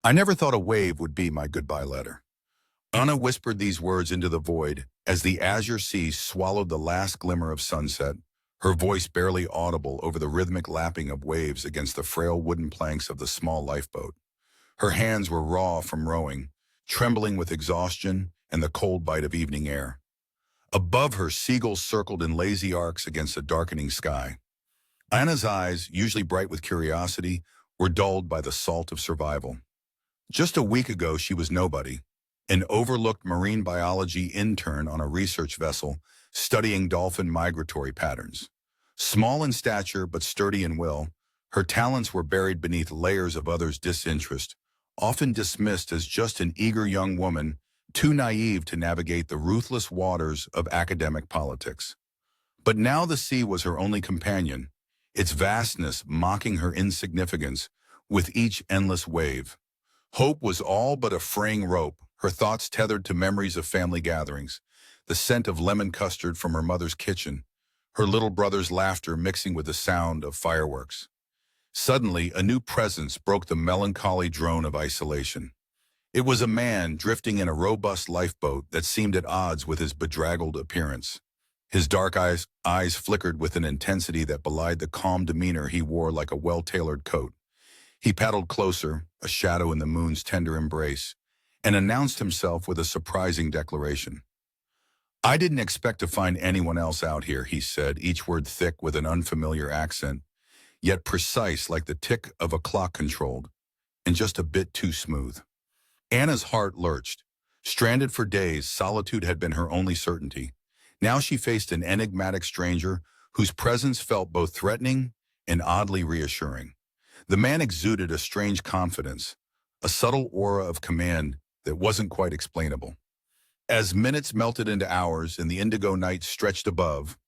I never thought a wave would be my goodbye letter. Anna whispered these words into the void as the azure sea swallowed the last glimmer of sunset, her voice barely audible over the rhythmic lapping of waves against the frail wooden planks of the small lifeboat. Her hands were raw from rowing, trembling with exhaustion and the cold bite of evening air. Above her, seagulls circled in lazy arcs against a darkening sky. Anna's eyes, usually bright with curiosity, were dulled by the salt of survival. Just a week ago, she was nobody, an overlooked marine biology intern on a research vessel studying dolphin migratory patterns. Small in stature but sturdy in will, her talents were buried beneath layers of others' disinterest, often dismissed as just an eager young woman too naive to navigate the ruthless waters of academic politics. But now the sea was her only companion, its vastness mocking her insignificance with each endless wave. Hope was all but a fraying rope, her thoughts tethered to memories of family gatherings, the scent of lemon custard from her mother's kitchen, her little brother's laughter mixing with the sound of fireworks. Suddenly, a new presence broke the melancholy drone of isolation. It was a man drifting in a robust lifeboat that seemed at odds with his bedraggled appearance. His dark eyes flickered with an intensity that belied the calm demeanor he wore like a well-tailored coat. He paddled closer, a shadow in the moon's tender embrace, and announced himself with a surprising declaration. "I didn't expect to find anyone else out here," he said, each word thick with an unfamiliar accent, yet precise like the tick of a clock controlled, and just a bit too smooth. Anna's heart lurched. Stranded for days, solitude had been her only certainty. Now she faced an enigmatic stranger whose presence felt both threatening and oddly reassuring. The man exuded a strange confidence, a subtle aura of command that wasn't quite explainable. As minutes melted into hours and the indigo night stretched above,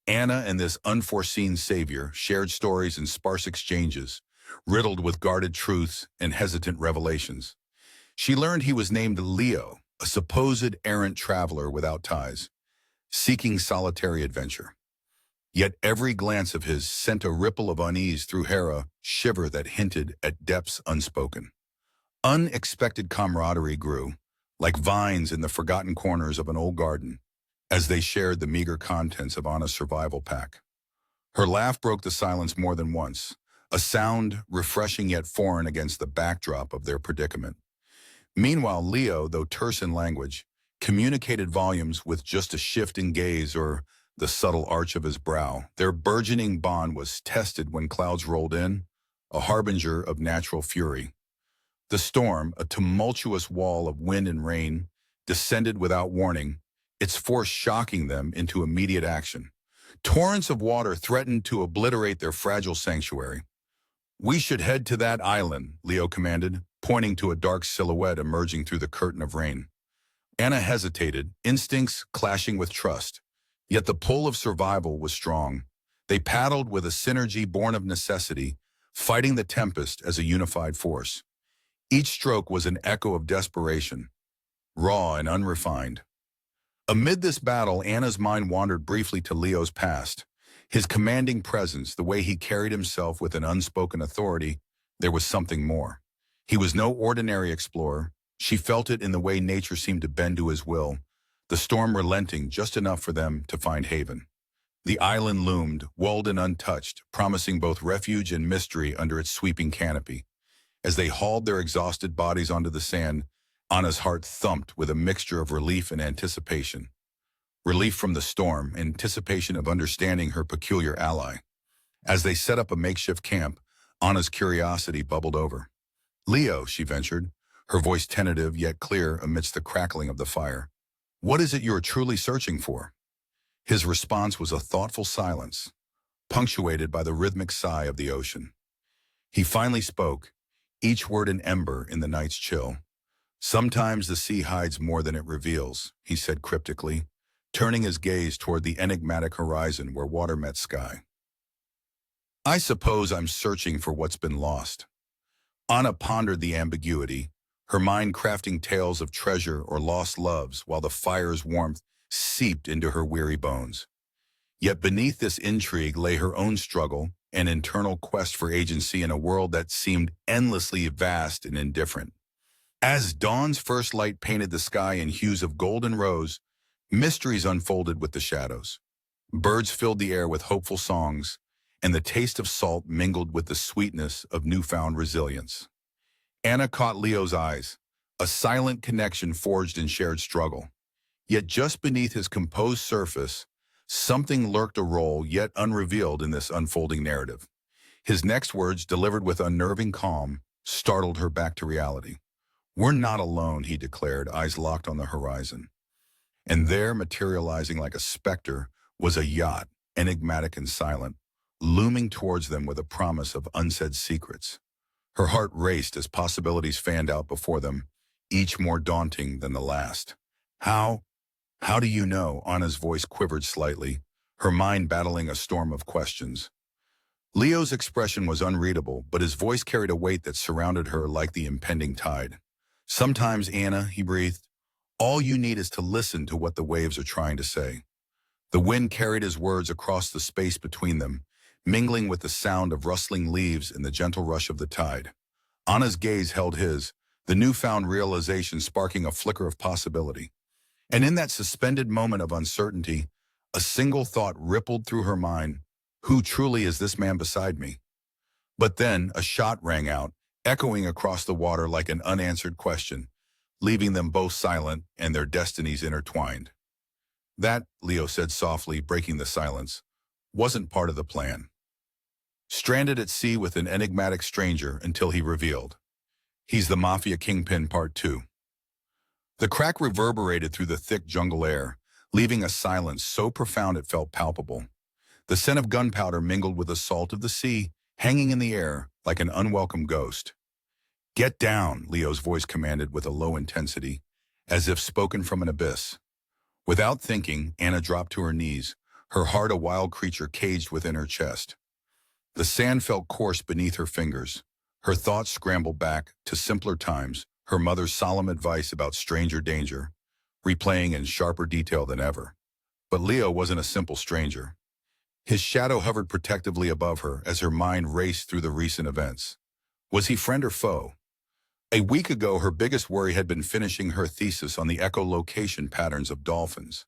Anna and this unforeseen savior shared stories and sparse exchanges, riddled with guarded truths and hesitant revelations. She learned he was named Leo, a supposed errant traveler without ties, seeking solitary adventure. Yet every glance of his sent a ripple of unease through Hera, shiver that hinted at depths unspoken. Unexpected camaraderie grew, like vines in the forgotten corners of an old garden, as they shared the meager contents of Anna's survival pack. Her laugh broke the silence more than once, a sound refreshing yet foreign against the backdrop of their predicament. Meanwhile, Leo, though terse in language, communicated volumes with just a shift in gaze or the subtle arch of his brow. Their burgeoning bond was tested when clouds rolled in, a harbinger of natural fury. The storm, a tumultuous wall of wind and rain, descended without warning, its force shocking them into immediate action. Torrents of water threatened to obliterate their fragile sanctuary. "We should head to that island," Leo commanded, pointing to a dark silhouette emerging through the curtain of rain. Anna hesitated, instincts clashing with trust. Yet the pull of survival was strong. They paddled with a synergy born of necessity, fighting the tempest as a unified force. Each stroke was an echo of desperation, raw and unrefined. Amid this battle, Anna's mind wandered briefly to Leo's past. His commanding presence, the way he carried himself with an unspoken authority, there was something more. He was no ordinary explorer. She felt it in the way nature seemed to bend to his will, the storm relenting just enough for them to find haven. The island loomed, walled and untouched, promising both refuge and mystery under its sweeping canopy. As they hauled their exhausted bodies onto the sand, Anna's heart thumped with a mixture of relief and anticipation. Relief from the storm, anticipation of understanding her peculiar ally. As they set up a makeshift camp, Anna's curiosity bubbled over. "Leo," she ventured, her voice tentative yet clear amidst the crackling of the fire. "What is it you are truly searching for?" His response was a thoughtful silence, punctuated by the rhythmic sigh of the ocean. He finally spoke, each word an ember in the night's chill. "Sometimes the sea hides more than it reveals," he said cryptically, turning his gaze toward the enigmatic horizon where water met sky. "I suppose I'm searching for what's been lost." Anna pondered the ambiguity, her mind crafting tales of treasure or lost loves while the fire's warmth seeped into her weary bones. Yet beneath this intrigue lay her own struggle, an internal quest for agency in a world that seemed endlessly vast and indifferent. As dawn's first light painted the sky in hues of gold and rose, mysteries unfolded with the shadows. Birds filled the air with hopeful songs, and the taste of salt mingled with the sweetness of newfound resilience. Anna caught Leo's eyes, a silent connection forged in shared struggle. Yet just beneath his composed surface, something lurked a role yet unrevealed in this unfolding narrative. His next words, delivered with unnerving calm, startled her back to reality. "We're not alone," he declared, eyes locked on the horizon. And there, materializing like a specter, was a yacht, enigmatic and silent, looming towards them with a promise of unsaid secrets. Her heart raced as possibilities fanned out before them, each more daunting than the last. How? How do you know?" Anna's voice quivered slightly, her mind battling a storm of questions. Leo's expression was unreadable, but his voice carried a weight that surrounded her like the impending tide. "Sometimes, Anna," he breathed, "all you need is to listen to what the waves are trying to say." The wind carried his words across the space between them, mingling with the sound of rustling leaves and the gentle rush of the tide. Anna's gaze held his, the newfound realization sparking a flicker of possibility. And in that suspended moment of uncertainty, a single thought rippled through her mind: who truly is this man beside me? But then a shot rang out, echoing across the water like an unanswered question, leaving them both silent and their destinies intertwined. "That," Leo said softly, breaking the silence, "wasn't part of the plan." Stranded at sea with an enigmatic stranger until he revealed. He's the Mafia Kingpin Part 2. The crack reverberated through the thick jungle air, leaving a silence so profound it felt palpable. The scent of gunpowder mingled with the salt of the sea, hanging in the air like an unwelcome ghost. "Get down," Leo's voice commanded with a low intensity, as if spoken from an abyss. Without thinking, Anna dropped to her knees, her heart a wild creature caged within her chest. The sand felt coarse beneath her fingers. Her thoughts scrambled back to simpler times, her mother's solemn advice about stranger danger, replaying in sharper detail than ever. But Leo wasn't a simple stranger. His shadow hovered protectively above her as her mind raced through the recent events. Was he friend or foe? A week ago, her biggest worry had been finishing her thesis on the echolocation patterns of dolphins.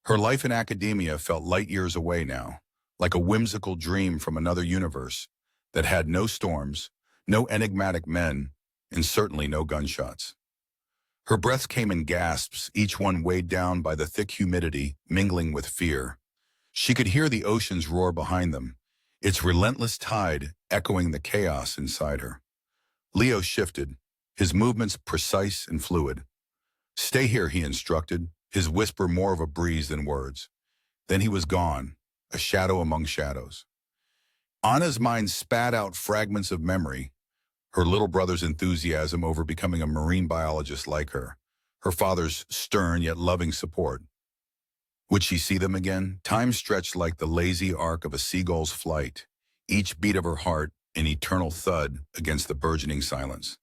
Her life in academia felt light years away now, like a whimsical dream from another universe that had no storms, no enigmatic men, and certainly no gunshots. Her breaths came in gasps, each one weighed down by the thick humidity mingling with fear. She could hear the ocean's roar behind them, its relentless tide echoing the chaos inside her. Leo shifted, his movements precise and fluid. "Stay here," he instructed, his whisper more of a breeze than words. Then he was gone, a shadow among shadows. Anna's mind spat out fragments of memory, her little brother's enthusiasm over becoming a marine biologist like her father's stern yet loving support. Would she see them again? Time stretched like the lazy arc of a seagull's flight, each beat of her heart an eternal thud against the burgeoning silence.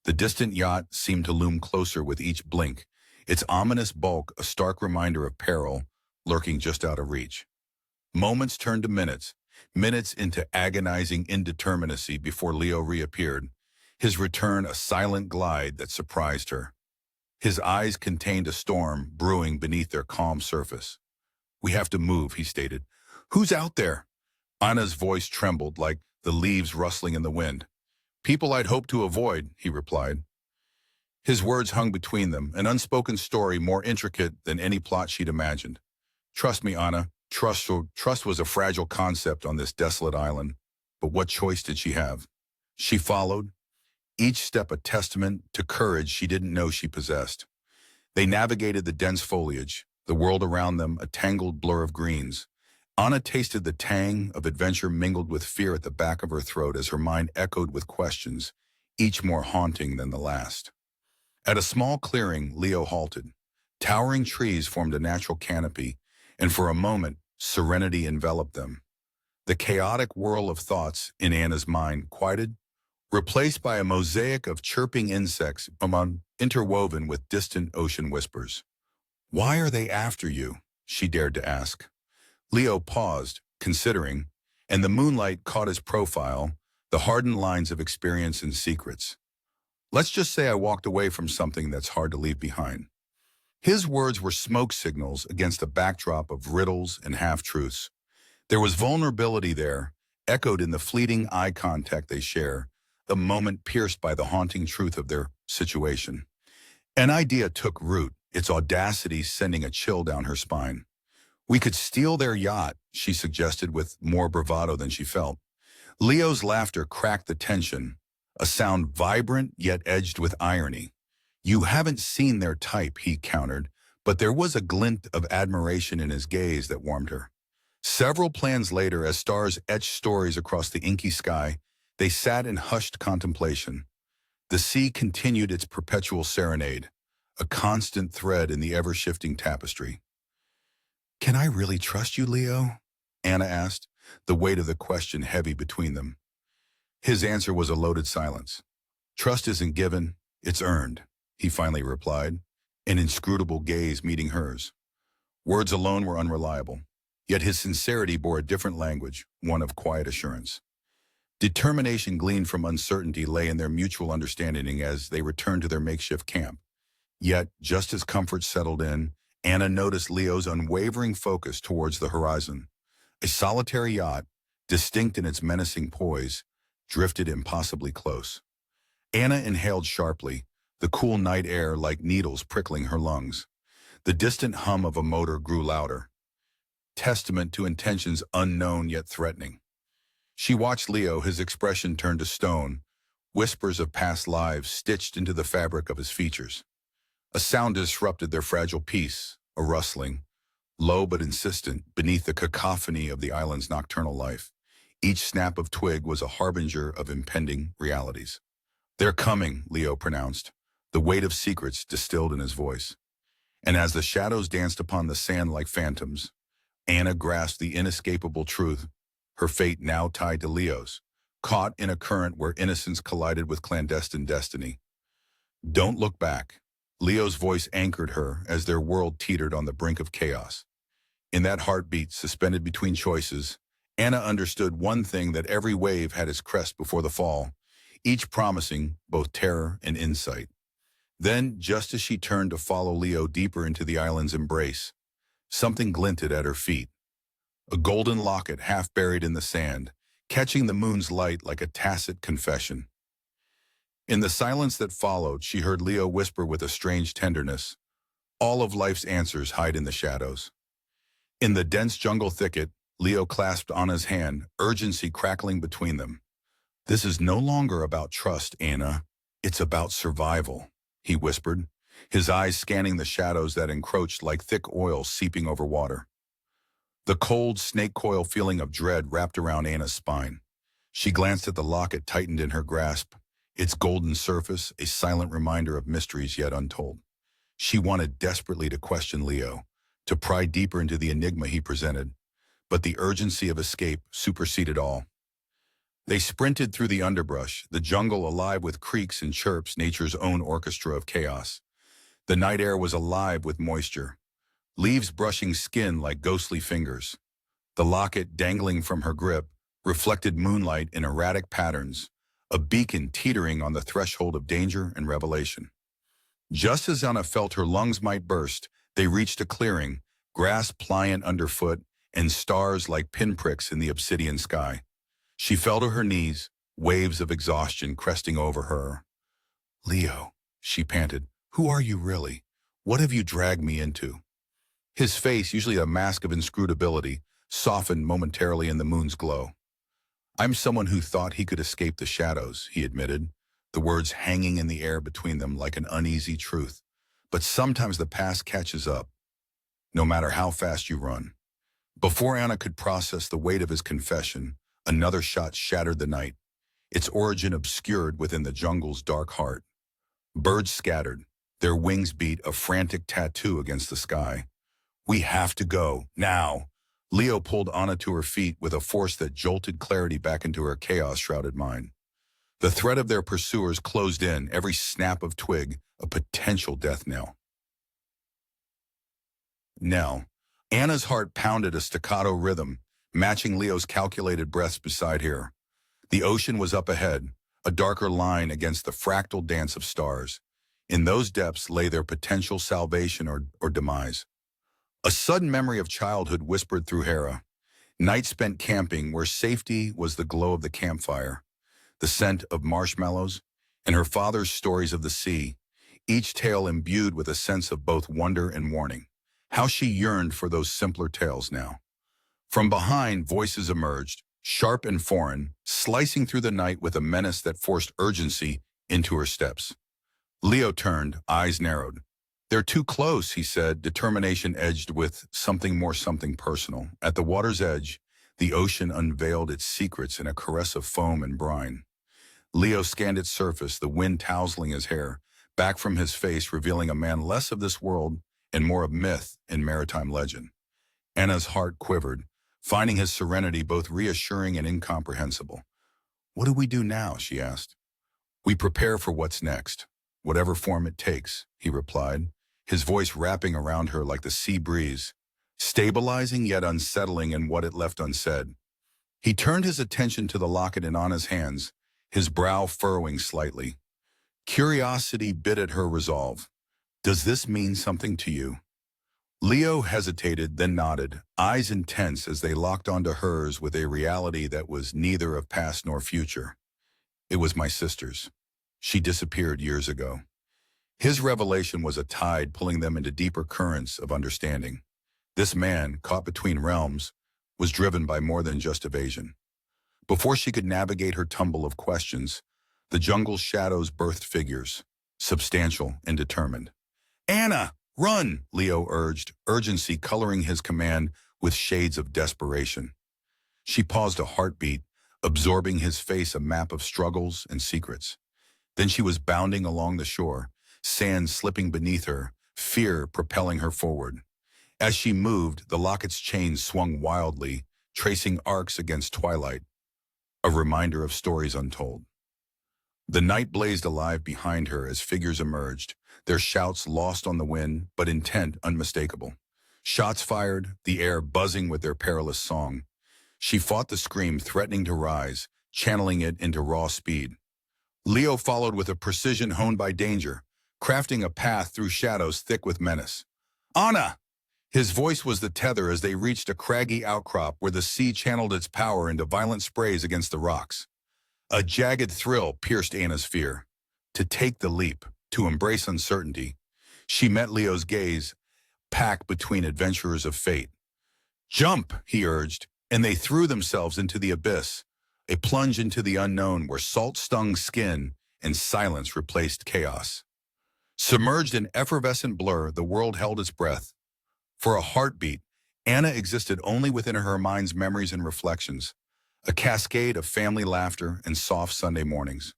The distant yacht seemed to loom closer with each blink, its ominous bulk a stark reminder of peril lurking just out of reach. Moments turned to minutes, minutes into agonizing indeterminacy before Leo reappeared, his return a silent glide that surprised her. His eyes contained a storm brewing beneath their calm surface. "We have to move," he stated. "Who's out there?" Anna's voice trembled like the leaves rustling in the wind. "People I'd hoped to avoid," he replied. His words hung between them, an unspoken story more intricate than any plot she'd imagined. "Trust me, Anna." Trust was a fragile concept on this desolate island, but what choice did she have? She followed, each step a testament to courage she didn't know she possessed. They navigated the dense foliage, the world around them a tangled blur of greens. Anna tasted the tang of adventure mingled with fear at the back of her throat as her mind echoed with questions, each more haunting than the last. At a small clearing, Leo halted. Towering trees formed a natural canopy, and for a moment, serenity enveloped them. The chaotic whirl of thoughts in Anna's mind quieted, replaced by a mosaic of chirping insects interwoven with distant ocean whispers. "Why are they after you?" she dared to ask. Leo paused, considering, and the moonlight caught his profile, the hardened lines of experience and secrets. Let's just say I walked away from something that's hard to leave behind. His words were smoke signals against a backdrop of riddles and half-truths. There was vulnerability there, echoed in the fleeting eye contact they share, the moment pierced by the haunting truth of their situation. An idea took root, its audacity sending a chill down her spine. We could steal their yacht, she suggested with more bravado than she felt. Leo's laughter cracked the tension, a sound vibrant yet edged with irony. You haven't seen their type, he countered, but there was a glint of admiration in his gaze that warmed her. Several plans later, as stars etched stories across the inky sky, they sat in hushed contemplation. The sea continued its perpetual serenade, a constant thread in the ever-shifting tapestry. Can I really trust you, Leo? Anna asked, the weight of the question heavy between them. His answer was a loaded silence. Trust isn't given, it's earned, he finally replied, an inscrutable gaze meeting hers. Words alone were unreliable, yet his sincerity bore a different language, one of quiet assurance. Determination gleaned from uncertainty lay in their mutual understanding as they returned to their makeshift camp. Yet, just as comfort settled in, Anna noticed Leo's unwavering focus towards the horizon. A solitary yacht, distinct in its menacing poise, drifted impossibly close. Anna inhaled sharply, the cool night air like needles prickling her lungs. The distant hum of a motor grew louder, testament to intentions unknown yet threatening. She watched Leo, his expression turned to stone, whispers of past lives stitched into the fabric of his features. A sound disrupted their fragile peace, a rustling, low but insistent, beneath the cacophony of the island's nocturnal life. Each snap of twig was a harbinger of impending realities. They're coming, Leo pronounced, the weight of secrets distilled in his voice. And as the shadows danced upon the sand like phantoms, Anna grasped the inescapable truth, her fate now tied to Leo's, caught in a current where innocence collided with clandestine destiny. Don't look back. Leo's voice anchored her as their world teetered on the brink of chaos. In that heartbeat suspended between choices, Anna understood one thing, that every wave had its crest before the fall, each promising both terror and insight. Then, just as she turned to follow Leo deeper into the island's embrace, something glinted at her feet. A golden locket half buried in the sand, catching the moon's light like a tacit confession. In the silence that followed, she heard Leo whisper with a strange tenderness, all of life's answers hide in the shadows. In the dense jungle thicket, Leo clasped Anna's hand, urgency crackling between them. This is no longer about trust, Anna. It's about survival, he whispered, his eyes scanning the shadows that encroached like thick oil seeping over water. The cold, snake-coil feeling of dread wrapped around Anna's spine. She glanced at the locket tightened in her grasp, its golden surface a silent reminder of mysteries yet untold. She wanted desperately to question Leo, to pry deeper into the enigma he presented, but the urgency of escape superseded all. They sprinted through the underbrush, the jungle alive with creaks and chirps, nature's own orchestra of chaos. The night air was alive with moisture, leaves brushing skin like ghostly fingers. The locket dangling from her grip reflected moonlight in erratic patterns, a beacon teetering on the threshold of danger and revelation. Just as Anna felt her lungs might burst, they reached a clearing, grass pliant underfoot, and stars like pinpricks in the obsidian sky. She fell to her knees, waves of exhaustion cresting over her. Leo, she panted, who are you really? What have you dragged me into? His face, usually a mask of inscrutability, softened momentarily in the moon's glow. I'm someone who thought he could escape the shadows, he admitted, the words hanging in the air between them like an uneasy truth. But sometimes the past catches up, no matter how fast you run. Before Anna could process the weight of his confession, another shot shattered the night, its origin obscured within the jungle's dark heart. Birds scattered, their wings beat a frantic tattoo against the sky. We have to go, now. Leo pulled Anna to her feet with a force that jolted clarity back into her chaos-shrouded mind. The threat of their pursuers closed in, every snap of twig a potential death knell. Anna's heart pounded a staccato rhythm, matching Leo's calculated breaths beside her. The ocean was up ahead, a darker line against the fractal dance of stars. In those depths lay their potential salvation or demise. A sudden memory of childhood whispered through Hera. Nights spent camping where safety was the glow of the campfire, the scent of marshmallows, and her father's stories of the sea, each tale imbued with a sense of both wonder and warning. How she yearned for those simpler tales now. From behind, voices emerged, sharp and foreign, slicing through the night with a menace that forced urgency into her steps. Leo turned, eyes narrowed. "They're too close," he said, determination edged with something personal. At the water's edge, the ocean unveiled its secrets in a caress of foam and brine. Leo scanned its surface, the wind tousling his hair, back from his face revealing a man less of this world and more of myth and maritime legend. Anna's heart quivered, finding his serenity both reassuring and incomprehensible. "What do we do now?" she asked. "We prepare for what's next, whatever form it takes," he replied, his voice wrapping around her like the sea breeze, stabilizing yet unsettling in what it left unsaid. He turned his attention to the locket in Anna's hands, his brow furrowing slightly. Curiosity bit at her resolve. "Does this mean something to you?" Leo hesitated, then nodded, eyes intense as they locked onto hers with a reality that was neither of past nor future. "It was my sister's. She disappeared years ago." His revelation was a tide pulling them into deeper currents of understanding. This man, caught between realms, was driven by more than just evasion. Before she could navigate her tumble of questions, the jungle's shadows birthed figures, substantial and determined. "Anna, run!" Leo urged, urgency coloring his command with shades of desperation. She paused, a heartbeat, absorbing his face, a map of struggles and secrets. Then she was bounding along the shore, sand slipping beneath her, fear propelling her forward. As she moved, the locket's chains swung wildly, tracing arcs against twilight, a reminder of stories untold. The night blazed alive behind her as figures emerged, their shouts lost on the wind, but intent unmistakable. Shots fired, the air buzzing with their perilous song. She fought the scream, threatening to rise, channeling it into raw speed. Leo followed with a precision honed by danger, crafting a path through shadows thick with menace. "Anna!" His voice was the tether as they reached a craggy outcrop where the sea channeled its power into violent sprays against the rocks. A jagged thrill pierced Anna's fear. To take the leap, to embrace uncertainty. She met Leo's gaze, packed between adventurers of fate. "Jump," he urged, and they threw themselves into the abyss, a plunge into the unknown where salt-stung skin and silence replaced chaos. Submerged in effervescent blur, the world held its breath. For a heartbeat, Anna existed only within her mind's memories and reflections, a cascade of family laughter and soft Sunday mornings.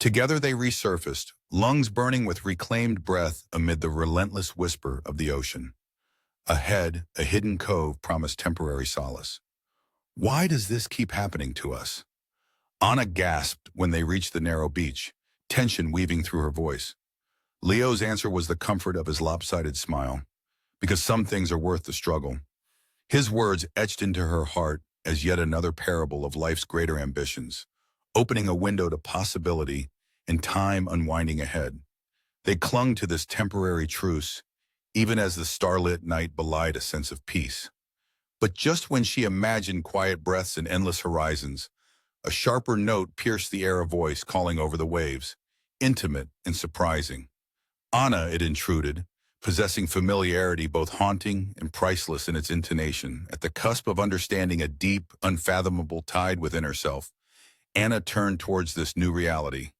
Together they resurfaced, lungs burning with reclaimed breath amid the relentless whisper of the ocean. Ahead, a hidden cove promised temporary solace. "Why does this keep happening to us?" Anna gasped when they reached the narrow beach, tension weaving through her voice. Leo's answer was the comfort of his lopsided smile. "Because some things are worth the struggle." His words etched into her heart as yet another parable of life's greater ambitions, opening a window to possibility and time unwinding ahead. They clung to this temporary truce, even as the starlit night belied a sense of peace. But just when she imagined quiet breaths and endless horizons, a sharper note pierced the air, a voice calling over the waves, intimate and surprising. Anna, it intruded, possessing familiarity both haunting and priceless in its intonation. At the cusp of understanding a deep, unfathomable tide within herself, Anna turned towards this new reality,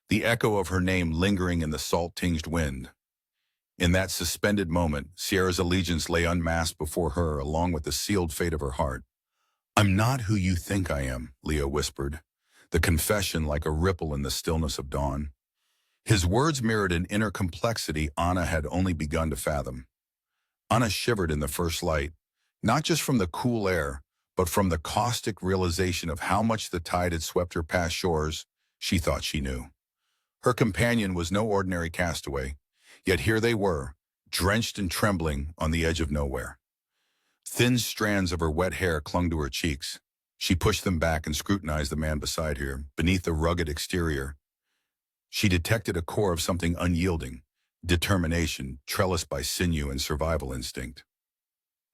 the echo of her name lingering in the salt-tinged wind. In that suspended moment, Sierra's allegiance lay unmasked before her, along with the sealed fate of her heart. "I'm not who you think I am," Leo whispered, the confession like a ripple in the stillness of dawn. His words mirrored an inner complexity Anna had only begun to fathom. Anna shivered in the first light, not just from the cool air, but from the caustic realization of how much the tide had swept her past shores she thought she knew. Her companion was no ordinary castaway, yet here they were, drenched and trembling on the edge of nowhere. Thin strands of her wet hair clung to her cheeks, She pushed them back and scrutinized the man beside her. Beneath the rugged exterior, she detected a core of something unyielding, determination, trellised by sinew and survival instinct.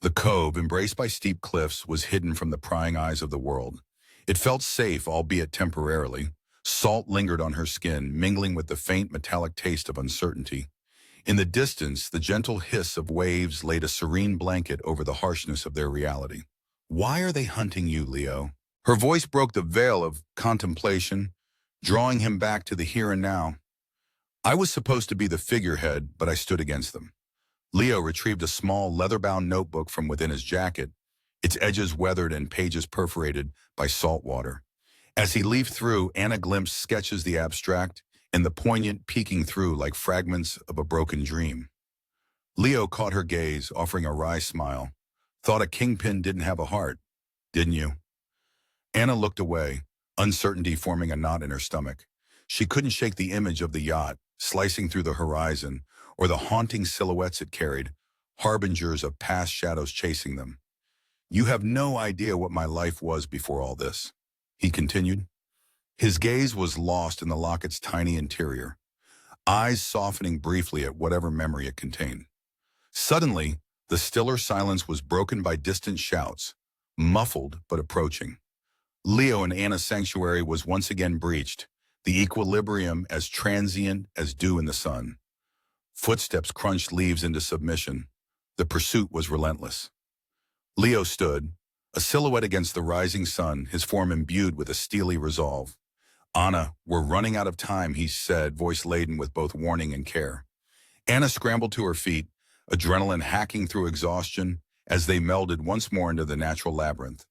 The cove, embraced by steep cliffs, was hidden from the prying eyes of the world. It felt safe, albeit temporarily. Salt lingered on her skin, mingling with the faint metallic taste of uncertainty. In the distance, the gentle hiss of waves laid a serene blanket over the harshness of their reality. "Why are they hunting you, Leo?" Her voice broke the veil of contemplation, drawing him back to the here and now. "I was supposed to be the figurehead, but I stood against them." Leo retrieved a small leather-bound notebook from within his jacket, its edges weathered and pages perforated by salt water. As he leafed through, Anna glimpsed sketches the abstract and the poignant peeking through like fragments of a broken dream. Leo caught her gaze, offering a wry smile. "Thought a kingpin didn't have a heart, didn't you?" Anna looked away, uncertainty forming a knot in her stomach. She couldn't shake the image of the yacht, slicing through the horizon, or the haunting silhouettes it carried, harbingers of past shadows chasing them. "You have no idea what my life was before all this," he continued. His gaze was lost in the locket's tiny interior, eyes softening briefly at whatever memory it contained. Suddenly, the stiller silence was broken by distant shouts, muffled but approaching. Leo and Anna's sanctuary was once again breached, the equilibrium as transient as dew in the sun. Footsteps crunched leaves into submission. The pursuit was relentless. Leo stood, a silhouette against the rising sun, his form imbued with a steely resolve. "Anna, we're running out of time," he said, voice laden with both warning and care. Anna scrambled to her feet, adrenaline hacking through exhaustion as they melded once more into the natural labyrinth.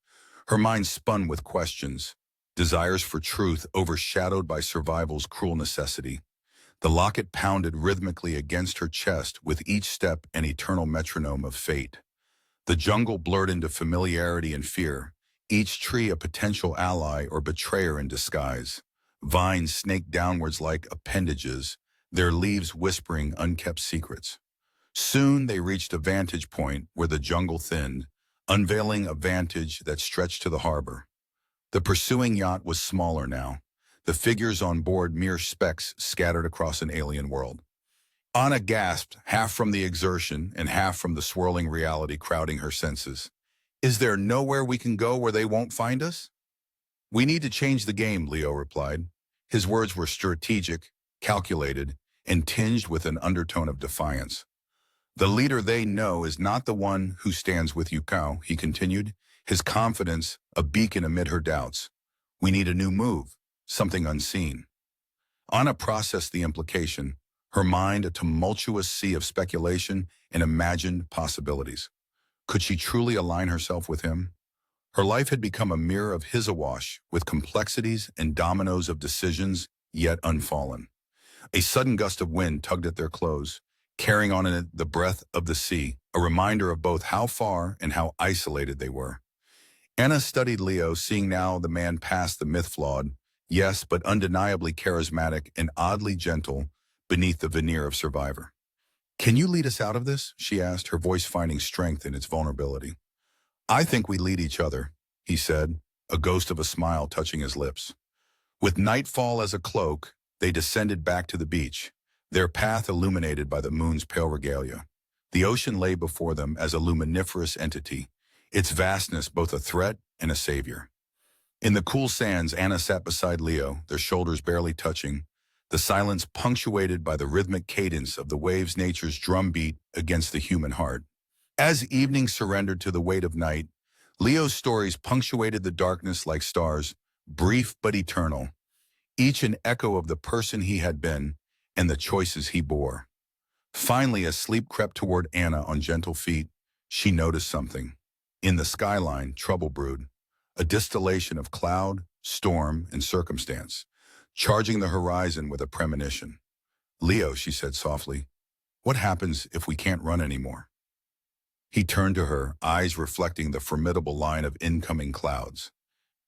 Her mind spun with questions, desires for truth overshadowed by survival's cruel necessity. The locket pounded rhythmically against her chest, with each step an eternal metronome of fate. The jungle blurred into familiarity and fear, each tree a potential ally or betrayer in disguise. Vines snaked downwards like appendages, their leaves whispering unkept secrets. Soon they reached a vantage point where the jungle thinned, unveiling a vantage that stretched to the harbor. The pursuing yacht was smaller now, the figures on board mere specks scattered across an alien world. Anna gasped, half from the exertion and half from the swirling reality crowding her senses. "Is there nowhere we can go where they won't find us?" "We need to change the game," Leo replied. His words were strategic, calculated, and tinged with an undertone of defiance. "The leader they know is not the one who stands with you, Kao," he continued, his confidence a beacon amid her doubts. "We need a new move, something unseen." Anna processed the implication, her mind a tumultuous sea of speculation and imagined possibilities. Could she truly align herself with him? Her life had become a mirror of his awash, with complexities and dominoes of decisions yet unfallen. A sudden gust of wind tugged at their clothes, carrying on in it the breath of the sea, a reminder of both how far and how isolated they were. Anna studied Leo, seeing now the man past the myth-flawed, yes, but undeniably charismatic and oddly gentle beneath the veneer of survivor. "Can you lead us out of this?" she asked, her voice finding strength in its vulnerability. "I think we lead each other," he said, a ghost of a smile touching his lips. With nightfall as a cloak, they descended back to the beach, their path illuminated by the moon's pale regalia. The ocean lay before them as a luminiferous entity, its vastness both a threat and a savior. In the cool sands, Anna sat beside Leo, their shoulders barely touching, the silence punctuated by the rhythmic cadence of the waves, nature's drumbeat against the human heart. As evening surrendered to the weight of night, Leo's stories punctuated the darkness like stars, brief but eternal, each an echo of the person he had been and the choices he bore. Finally, as sleep crept toward Anna on gentle feet, she noticed something. In the skyline, trouble brewed, a distillation of cloud, storm, and circumstance, charging the horizon with a premonition. "Leo," she said softly, "what happens if we can't run anymore?" He turned to her, eyes reflecting the formidable line of incoming clouds.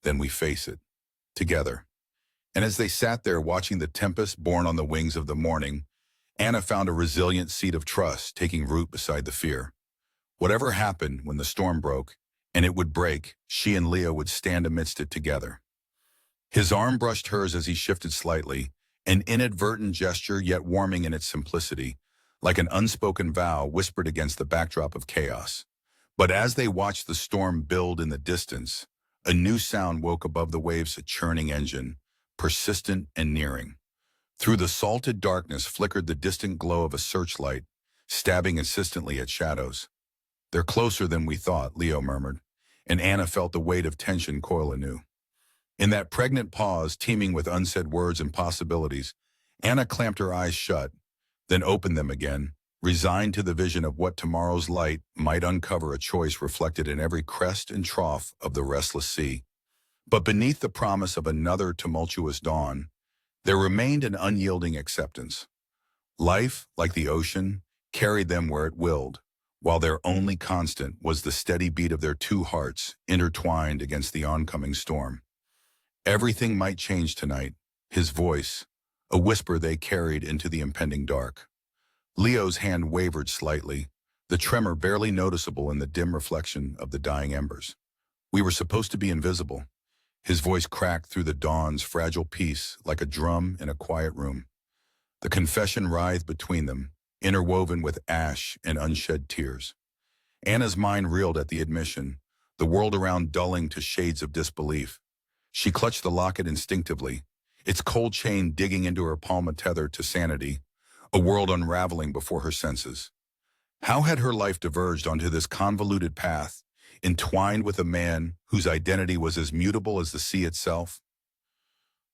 "Then we face it, together." And as they sat there watching the tempest born on the wings of the morning, Anna found a resilient seed of trust taking root beside the fear. Whatever happened when the storm broke, and it would break. She and Leo would stand amidst it together. His arm brushed hers as he shifted slightly, an inadvertent gesture yet warming in its simplicity, like an unspoken vow whispered against the backdrop of chaos. But as they watched the storm build in the distance, a new sound woke above the waves, a churning engine, persistent and nearing. Through the salted darkness flickered the distant glow of a searchlight, stabbing insistently at shadows. "They're closer than we thought," Leo murmured, and Anna felt the weight of tension coil anew. In that pregnant pause, teeming with unsaid words and possibilities, Anna clamped her eyes shut, then opened them again, resigned to the vision of what tomorrow's light might uncover, a choice reflected in every crest and trough of the restless sea. But beneath the promise of another tumultuous dawn, there remained an unyielding acceptance. Life, like the ocean, carried them where it willed, while their only constant was the steady beat of their two hearts intertwined against the oncoming storm. Everything might change tonight, his voice, a whisper they carried into the impending dark. Leo's hand wavered slightly, the tremor barely noticeable in the dim reflection of the dying embers. "We were supposed to be invisible." His voice cracked through the dawn's fragile peace like a drum in a quiet room. The confession writhed between them, interwoven with ash and unshed tears. Anna's mind reeled at the admission, the world around dulling to shades of disbelief. She clutched the locket instinctively, its cold chain digging into her palm, a tether to sanity, a world unraveling before her senses. How had her life diverged onto this convoluted path, entwined with a man whose identity was as mutable as the sea itself?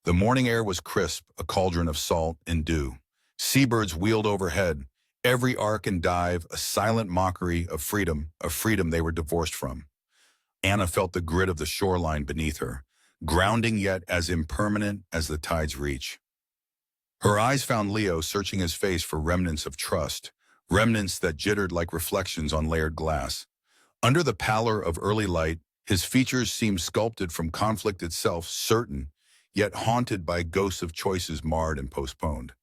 The morning air was crisp, a cauldron of salt and dew. Seabirds wheeled overhead, every arc and dive a silent mockery of freedom, a freedom they were divorced from. Anna felt the grit of the shoreline beneath her, grounding yet as impermanent as the tide's reach. Her eyes found Leo searching his face for remnants of trust, remnants that jittered like reflections on layered glass. Under the pallor of early light, his features seemed sculpted from conflict itself, certain, yet haunted by ghosts of choices marred and postponed.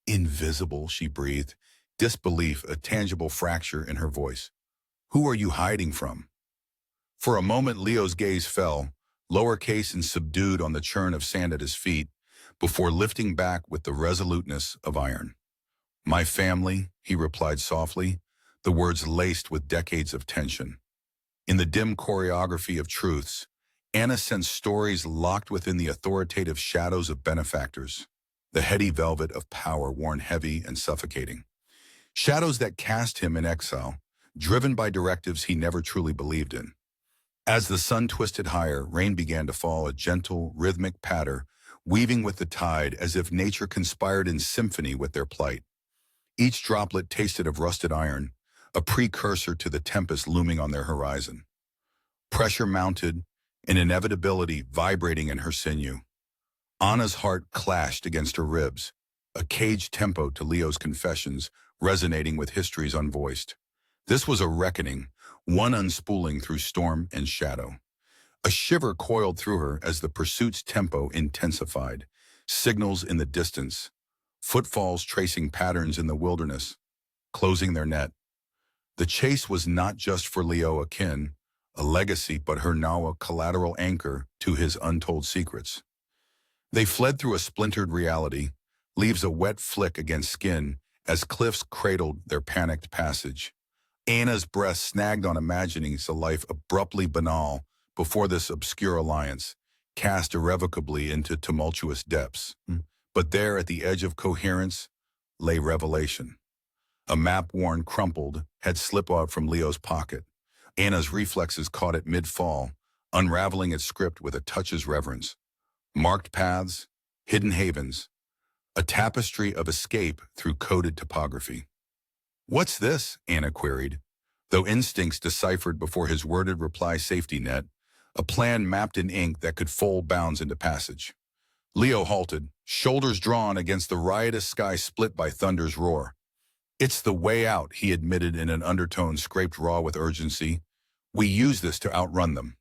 "Invisible," she breathed, disbelief a tangible fracture in her voice. "Who are you hiding from?" For a moment Leo's gaze fell, lowercase and subdued, on the churn of sand at his feet, before lifting back with the resoluteness of iron. "My family," he replied softly, the words laced with decades of tension. In the dim choreography of truths, Anna sensed stories locked within the authoritative shadows of benefactors, the heady velvet of power worn heavy and suffocating. Shadows that cast him in exile, driven by directives he never truly believed in. As the sun twisted higher, rain began to fall, a gentle, rhythmic patter, weaving with the tide as if nature conspired in symphony with their plight. Each droplet tasted of rusted iron, a precursor to the tempest looming on their horizon. Pressure mounted, an inevitability vibrating in her sinew. Anna's heart clashed against her ribs, a caged tempo to Leo's confessions, resonating with history's unvoiced. This was a reckoning, one unspooling through storm and shadow. A shiver coiled through her as the pursuit's tempo intensified, signals in the distance, footfalls tracing patterns in the wilderness, closing their net. The chase was not just for Leo akin, a legacy, but her now a collateral anchor to his untold secrets. They fled through a splintered reality, leaves a wet flick against skin as cliffs cradled their panicked passage. Anna's breath snagged on imaginings a life abruptly banal before this obscure alliance, cast irrevocably into tumultuous depths. But there, at the edge of coherence, lay revelation. A map worn crumpled had slipped out from Leo's pocket. Anna's reflexes caught it mid-fall, unraveling its script with a touch's reverence. Marked paths, hidden havens, a tapestry of escape through coded topography. "What's this?" Anna queried, though instincts deciphered before his worded reply safety net, a plan mapped in ink that could fold bounds into passage. Leo halted, shoulders drawn against the riotous sky split by thunder's roar. "It's the way out," he admitted in an undertone scraped raw with urgency. "We use this to outrun them."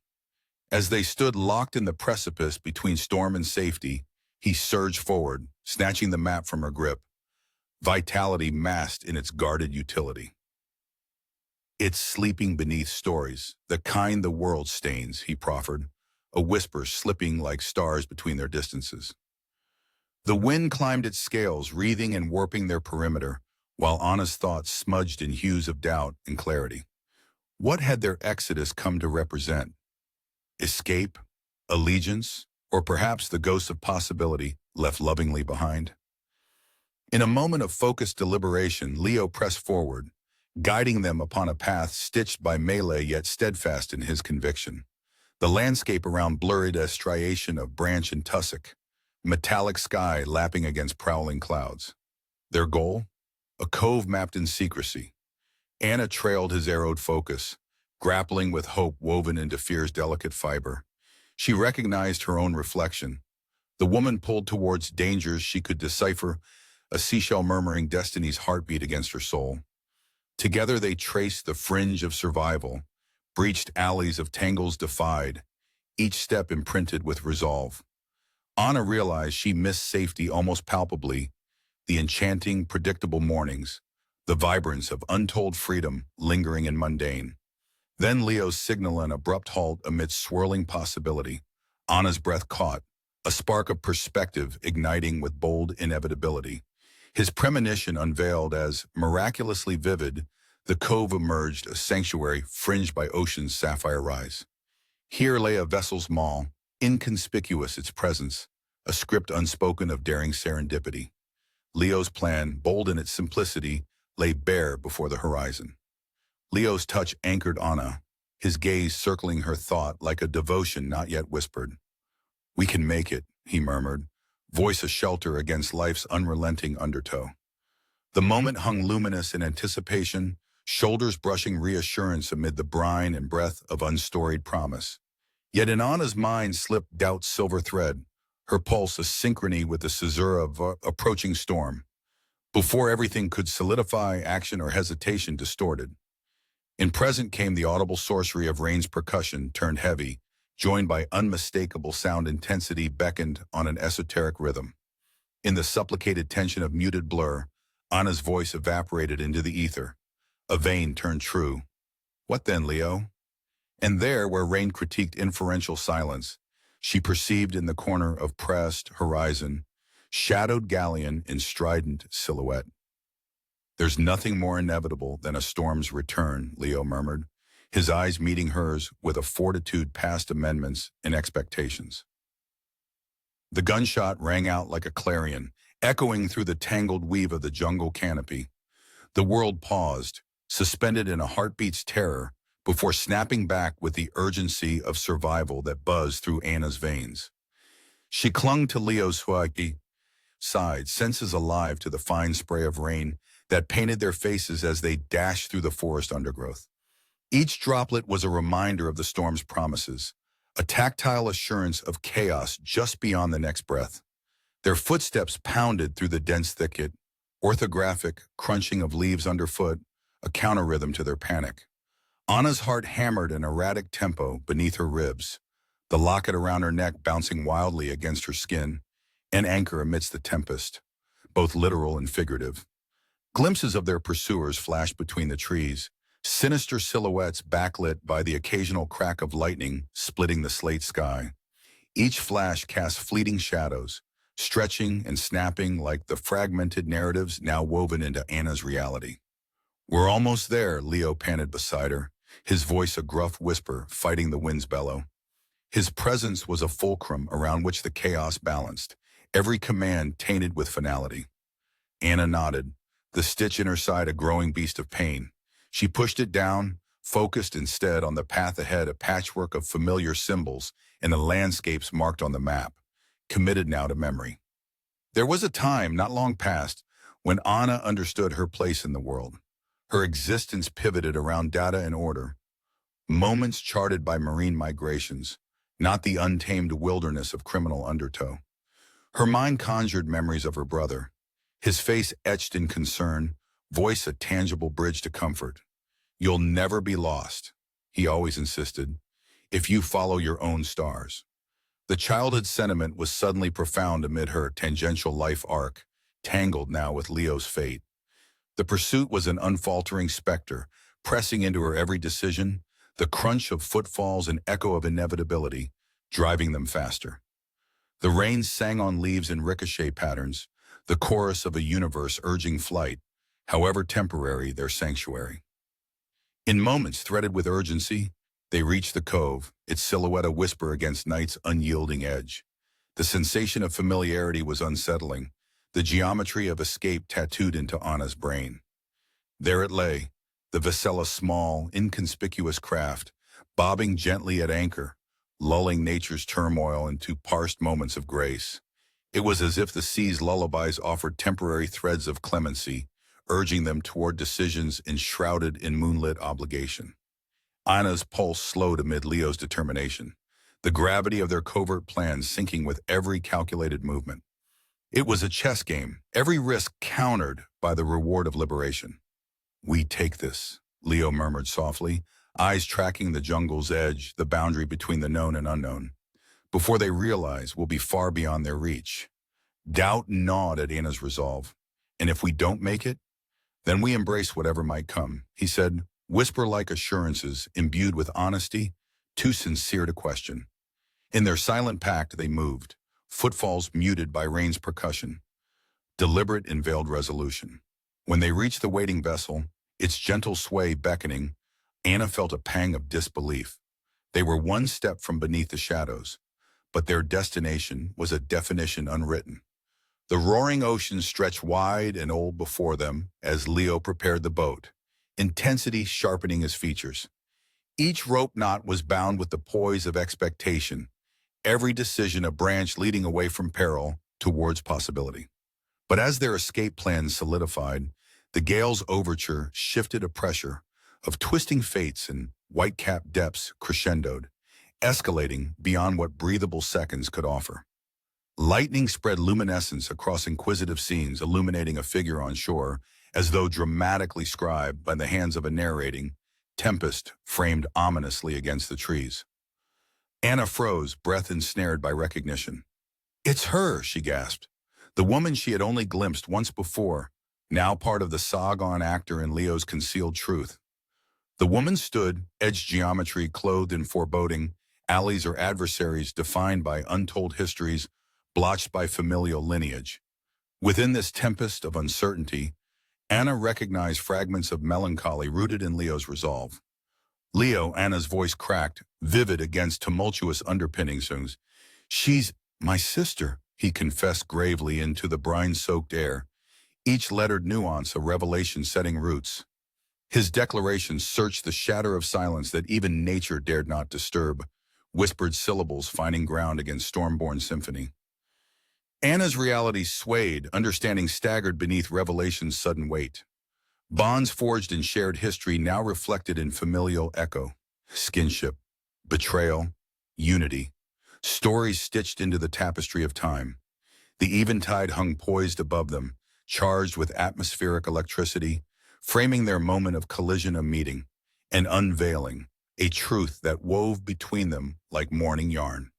As they stood locked in the precipice between storm and safety, he surged forward, snatching the map from her grip, vitality masked in its guarded utility. It's sleeping beneath stories, the kind the world stains, he proffered, a whisper slipping like stars between their distances. The wind climbed its scales, wreathing and warping their perimeter, while Anna's thoughts smudged in hues of doubt and clarity. What had their exodus come to represent? Escape? Allegiance? Or perhaps the ghost of possibility left lovingly behind? In a moment of focused deliberation, Leo pressed forward, guiding them upon a path stitched by melee yet steadfast in his conviction. The landscape around blurred a striation of branch and tussock, metallic sky lapping against prowling clouds. Their goal? A cove mapped in secrecy. Anna trailed his arrowed focus, grappling with hope woven into fear's delicate fiber. She recognized her own reflection. The woman pulled towards dangers she could decipher, a seashell murmuring destiny's heartbeat against her soul. Together they traced the fringe of survival, breached alleys of tangles defied, each step imprinted with resolve. Anna realized she missed safety almost palpably, the enchanting, predictable mornings, the vibrance of untold freedom lingering in mundane. Then Leo's signal an abrupt halt amidst swirling possibility. Anna's breath caught, a spark of perspective igniting with bold inevitability. His premonition unveiled as miraculously vivid, the cove emerged a sanctuary fringed by ocean's sapphire rise. Here lay a vessel's maul, inconspicuous its presence, a script unspoken of daring serendipity. Leo's plan, bold in its simplicity, lay bare before the horizon. Leo's touch anchored Anna, his gaze circling her thought like a devotion not yet whispered. "We can make it," he murmured, voice a shelter against life's unrelenting undertow. The moment hung luminous in anticipation, shoulders brushing reassurance amid the brine and breath of unstoried promise. Yet in Anna's mind slipped doubt's silver thread, her pulse a synchrony with the caesura of approaching storm. Before everything could solidify, action or hesitation distorted. In present came the audible sorcery of rain's percussion turned heavy, joined by unmistakable sound intensity beckoned on an esoteric rhythm. In the supplicated tension of muted blur, Anna's voice evaporated into the ether. A vein turned true. What then, Leo? And there, where rain critiqued inferential silence, she perceived in the corner of pressed horizon, shadowed galleon in strident silhouette. "There's nothing more inevitable than a storm's return," Leo murmured, his eyes meeting hers with a fortitude past amendments and expectations. The gunshot rang out like a clarion, echoing through the tangled weave of the jungle canopy. The world paused, suspended in a heartbeat's terror, before snapping back with the urgency of survival that buzzed through Anna's veins. She clung to Leo's huaki side, senses alive to the fine spray of rain that painted their faces as they dashed through the forest undergrowth. Each droplet was a reminder of the storm's promises, a tactile assurance of chaos just beyond the next breath. Their footsteps pounded through the dense thicket, orthographic crunching of leaves underfoot, a counter-rhythm to their panic. Anna's heart hammered an erratic tempo beneath her ribs, the locket around her neck bouncing wildly against her skin, an anchor amidst the tempest, both literal and figurative. Glimpses of their pursuers flashed between the trees, sinister silhouettes backlit by the occasional crack of lightning splitting the slate sky. Each flash cast fleeting shadows, stretching and snapping like the fragmented narratives now woven into Anna's reality. "We're almost there," Leo panted beside her, his voice a gruff whisper fighting the wind's bellow. His presence was a fulcrum around which the chaos balanced, every command tainted with finality. Anna nodded, the stitch in her side a growing beast of pain. She pushed it down, focused instead on the path ahead, a patchwork of familiar symbols and the landscapes marked on the map, committed now to memory. There was a time, not long past, when Anna understood her place in the world. Her existence pivoted around data and order, moments charted by marine migrations, not the untamed wilderness of criminal undertow. Her mind conjured memories of her brother, his face etched in concern, voice a tangible bridge to comfort. "You'll never be lost," he always insisted, "if you follow your own stars." The childhood sentiment was suddenly profound amid her tangential life arc, tangled now with Leo's fate. The pursuit was an unfaltering specter, pressing into her every decision, the crunch of footfalls and echo of inevitability, driving them faster. The rain sang on leaves in ricochet patterns, the chorus of a universe urging flight, however temporary their sanctuary. In moments threaded with urgency, they reached the cove, its silhouette a whisper against night's unyielding edge. The sensation of familiarity was unsettling, the geometry of escape tattooed into Anna's brain. There it lay, the Vasella's small, inconspicuous craft, bobbing gently at anchor, lulling nature's turmoil into parsed moments of grace. It was as if the sea's lullabies offered temporary threads of clemency, urging them toward decisions enshrouded in moonlit obligation. Anna's pulse slowed amid Leo's determination, the gravity of their covert plans sinking with every calculated movement. It was a chess game, every risk countered by the reward of liberation. "We take this," Leo murmured softly, eyes tracking the jungle's edge, the boundary between the known and unknown. Before they realize, we'll be far beyond their reach. Doubt gnawed at Anna's resolve. "And if we don't make it, then we embrace whatever might come," he said, whisper-like assurances imbued with honesty, too sincere to question. In their silent pact they moved, footfalls muted by rain's percussion, deliberate in veiled resolution. When they reached the waiting vessel, its gentle sway beckoning, Anna felt a pang of disbelief. They were one step from beneath the shadows, but their destination was a definition unwritten. The roaring ocean stretched wide and old before them as Leo prepared the boat, intensity sharpening his features. Each rope knot was bound with the poise of expectation, every decision a branch leading away from peril towards possibility. But as their escape plans solidified, the gale's overture shifted a pressure of twisting fates and white-capped depths crescendoed, escalating beyond what breathable seconds could offer. Lightning spread luminescence across inquisitive scenes, illuminating a figure on shore, as though dramatically scribed by the hands of a narrating tempest framed ominously against the trees. Anna froze, breath ensnared by recognition. "It's her," she gasped. The woman she had only glimpsed once before, now part of the Sargon actor in Leo's concealed truth. The woman stood, edged geometry clothed in foreboding, allies or adversaries defined by untold histories, blotched by familial lineage. Within this tempest of uncertainty, Anna recognized fragments of melancholy rooted in Leo's resolve. "Leo," Anna's voice cracked, vivid against tumultuous underpinnings. "She's my sister," he confessed gravely into the brine-soaked air, each lettered nuance a revelation setting roots. His declarations searched the shatter of silence that even nature dared not disturb, whispered syllables finding ground against storm-born symphony. Anna's reality swayed, understanding staggered beneath revelation's sudden weight. Bonds forged in shared history now reflected in familial echo, skinship, betrayal, unity, stories stitched into the tapestry of time. The eventide hung poised above them, charged with atmospheric electricity, framing their moment of collision a meeting, and unveiling a truth that wove between them like morning yarn.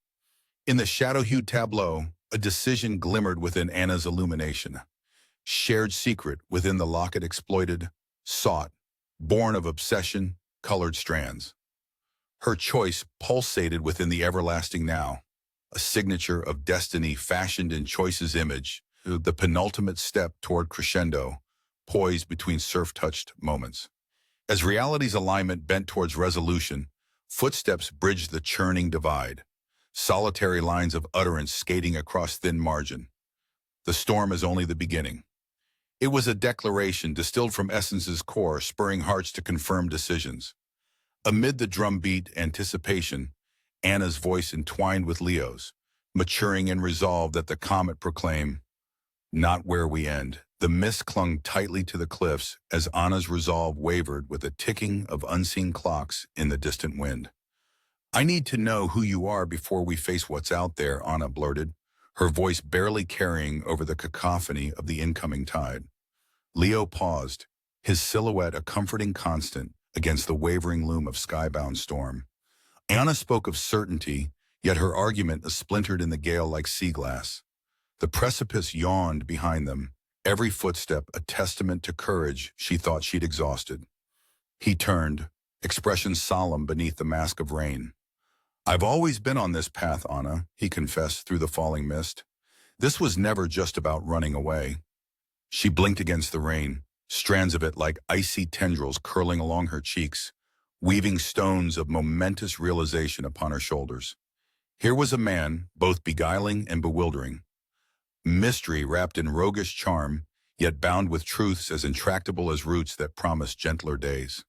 In the shadow-hued tableau, a decision glimmered within Anna's illumination. Shared secret within the locket exploited, sought, born of obsession, colored strands. Her choice pulsated within the everlasting now, a signature of destiny fashioned in choice's image, the penultimate step toward crescendo, poised between surf-touched moments. As reality's alignment bent towards resolution, footsteps bridged the churning divide, solitary lines of utterance skating across thin margin. The storm is only the beginning. It was a declaration distilled from essence's core, spurring hearts to confirm decisions. Amid the drumbeat anticipation, Anna's voice entwined with Leo's, maturing in resolve that the comet proclaim, "Not where we end." The mist clung tightly to the cliffs as Anna's resolve wavered with the ticking of unseen clocks in the distant wind. "I need to know who you are before we face what's out there," Anna blurted, her voice barely carrying over the cacophony of the incoming tide. Leo paused, his silhouette a comforting constant against the wavering loom of skybound storm. Anna spoke of certainty, yet her argument splintered in the gale like sea glass. The precipice yawned behind them, every footstep a testament to courage she thought she'd exhausted. He turned, expression solemn beneath the mask of rain. I've always been on this path, Anna, he confessed through the falling mist. This was never just about running away. She blinked against the rain, strands of it like icy tendrils curling along her cheeks, weaving stones of momentous realization upon her shoulders. Here was a man, both beguiling and bewildering. Mystery wrapped in roguish charm, yet bound with truths as intractable as roots that promised gentler days.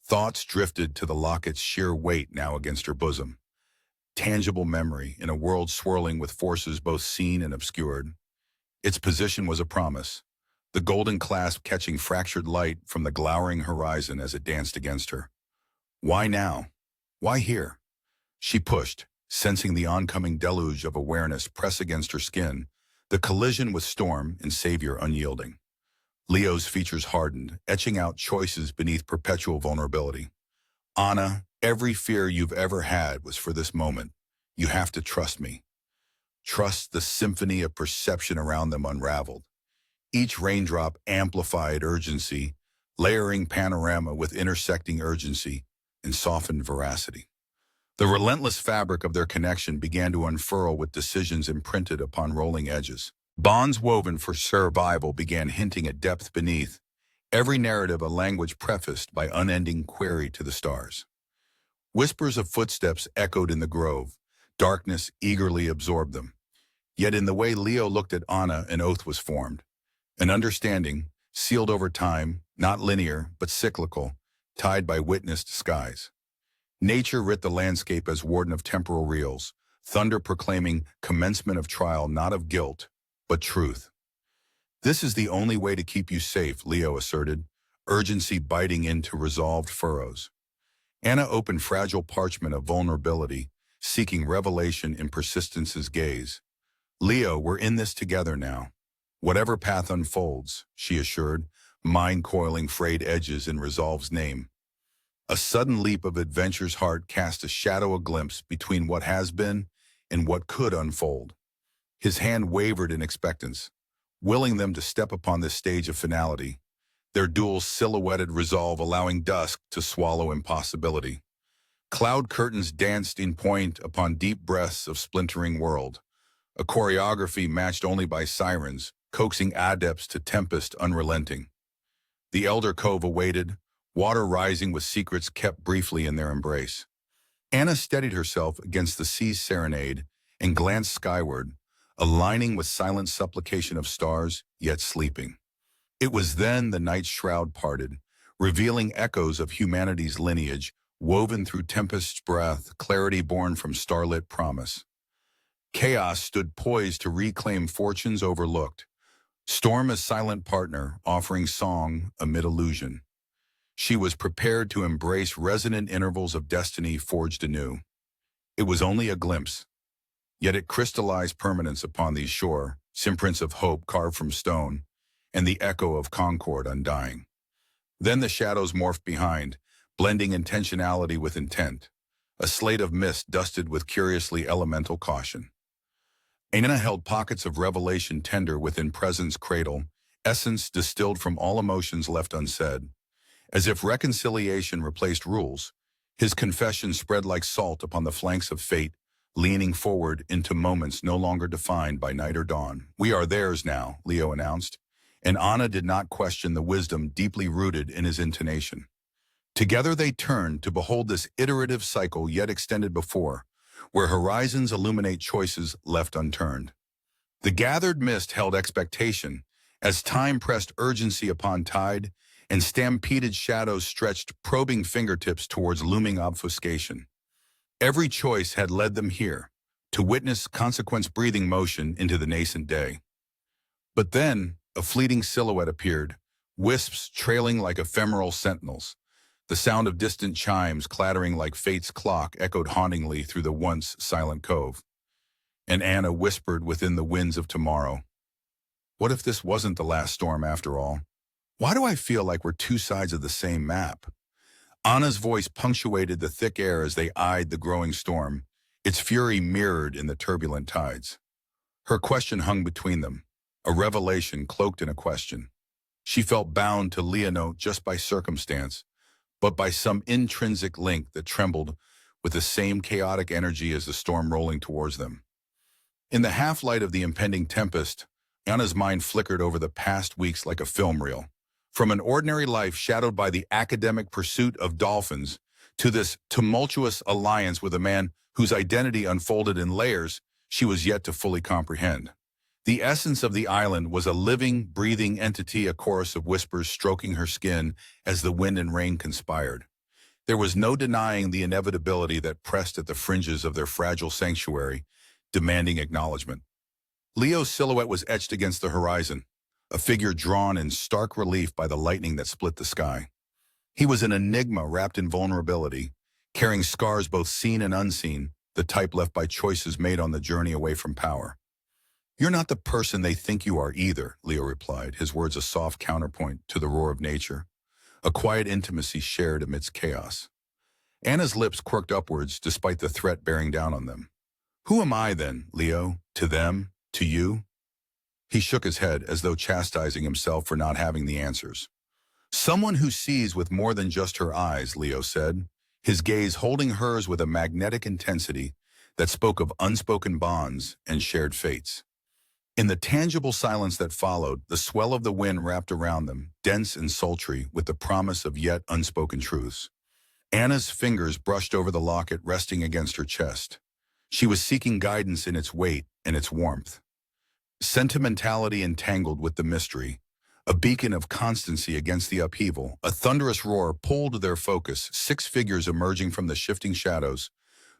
Thoughts drifted to the locket's sheer weight now against her bosom. Tangible memory in a world swirling with forces both seen and obscured. Its position was a promise, the golden clasp catching fractured light from the glowering horizon as it danced against her. Why now? Why here? She pushed, sensing the oncoming deluge of awareness press against her skin, the collision with storm and savior unyielding. Leo's features hardened, etching out choices beneath perpetual vulnerability. Anna, every fear you've ever had was for this moment. You have to trust me. Trust the symphony of perception around them unraveled. Each raindrop amplified urgency, layering panorama with intersecting urgency and softened veracity. The relentless fabric of their connection began to unfurl with decisions imprinted upon rolling edges. Bonds woven for survival began hinting at depth beneath, every narrative a language prefaced by unending query to the stars. Whispers of footsteps echoed in the grove. Darkness eagerly absorbed them. Yet in the way Leo looked at Anna, an oath was formed. An understanding, sealed over time, not linear, but cyclical, tied by witnessed skies. Nature writ the landscape as warden of temporal reels, thunder proclaiming commencement of trial not of guilt, but truth. This is the only way to keep you safe, Leo asserted, urgency biting into resolved furrows. Anna opened fragile parchment of vulnerability, seeking revelation in persistence's gaze. Leo, we're in this together now. Whatever path unfolds, she assured, mind coiling frayed edges in resolve's name. A sudden leap of adventure's heart cast a shadow a glimpse between what has been and what could unfold. His hand wavered in expectance, willing them to step upon this stage of finality, their dual silhouetted resolve allowing dusk to swallow impossibility. Cloud curtains danced in point upon deep breaths of splintering world, a choreography matched only by sirens, coaxing adepts to tempest unrelenting. The elder cove awaited, water rising with secrets kept briefly in their embrace. Anna steadied herself against the sea's serenade and glanced skyward, aligning with silent supplication of stars, yet sleeping. It was then the night's shroud parted, revealing echoes of humanity's lineage, woven through tempest's breath, clarity born from starlit promise. Chaos stood poised to reclaim fortunes overlooked. Storm a silent partner, offering song amid illusion. She was prepared to embrace resonant intervals of destiny forged anew. It was only a glimpse, yet it crystallized permanence upon these shore, imprints of hope carved from stone, and the echo of concord undying. Then the shadows morphed behind, blending intentionality with intent, a slate of mist dusted with curiously elemental caution. Anna held pockets of revelation tender within presence cradle, essence distilled from all emotions left unsaid. As if reconciliation replaced rules, his confession spread like salt upon the flanks of fate, leaning forward into moments no longer defined by night or dawn. We are theirs now, Leo announced, and Anna did not question the wisdom deeply rooted in his intonation. Together they turned to behold this iterative cycle yet extended before, where horizons illuminate choices left unturned. The gathered mist held expectation, as time pressed urgency upon tide, and stampeded shadows stretched probing fingertips towards looming obfuscation. Every choice had led them here, to witness consequence breathing motion into the nascent day. But then, a fleeting silhouette appeared, wisps trailing like ephemeral sentinels. The sound of distant chimes clattering like fate's clock echoed hauntingly through the once silent cove. And Anna whispered within the winds of tomorrow, "What if this wasn't the last storm after all? Why do I feel like we're two sides of the same map?" Anna's voice punctuated the thick air as they eyed the growing storm, its fury mirrored in the turbulent tides. Her question hung between them, a revelation cloaked in a question. She felt bound to Leonot just by circumstance, but by some intrinsic link that trembled with the same chaotic energy as the storm rolling towards them. In the half-light of the impending tempest, Anna's mind flickered over the past weeks like a film reel. From an ordinary life shadowed by the academic pursuit of dolphins to this tumultuous alliance with a man whose identity unfolded in layers she was yet to fully comprehend. The essence of the island was a living, breathing entity, a chorus of whispers stroking her skin as the wind and rain conspired. There was no denying the inevitability that pressed at the fringes of their fragile sanctuary, demanding acknowledgement. Leo's silhouette was etched against the horizon, a figure drawn in stark relief by the lightning that split the sky. He was an enigma wrapped in vulnerability, carrying scars both seen and unseen, the type left by choices made on the journey away from power. "You're not the person they think you are either," Leo replied, his words a soft counterpoint to the roar of nature, a quiet intimacy shared amidst chaos. Anna's lips quirked upwards despite the threat bearing down on them. "Who am I then, Leo? To them? To you?" He shook his head as though chastising himself for not having the answers. "Someone who sees with more than just her eyes," Leo said, his gaze holding hers with a magnetic intensity that spoke of unspoken bonds and shared fates. In the tangible silence that followed, the swell of the wind wrapped around them, dense and sultry, with the promise of yet unspoken truths. Anna's fingers brushed over the locket resting against her chest. She was seeking guidance in its weight and its warmth. Sentimentality entangled with the mystery, a beacon of constancy against the upheaval, a thunderous roar pulled their focus, 6 figures emerging from the shifting shadows,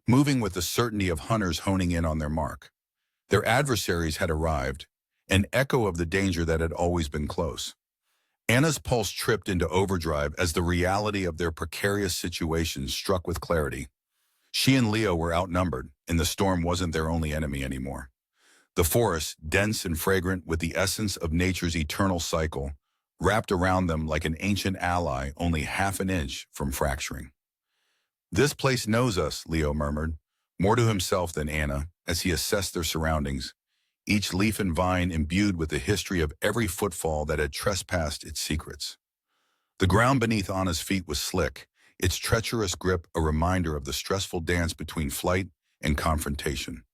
moving with the certainty of hunters honing in on their mark. Their adversaries had arrived, an echo of the danger that had always been close. Anna's pulse tripped into overdrive as the reality of their precarious situation struck with clarity. She and Leo were outnumbered, and the storm wasn't their only enemy anymore. The forest, dense and fragrant with the essence of nature's eternal cycle, wrapped around them like an ancient ally only half an inch from fracturing. "This place knows us," Leo murmured, more to himself than Anna, as he assessed their surroundings, each leaf and vine imbued with the history of every footfall that had trespassed its secrets. The ground beneath Anna's feet was slick, its treacherous grip a reminder of the stressful dance between flight and confrontation.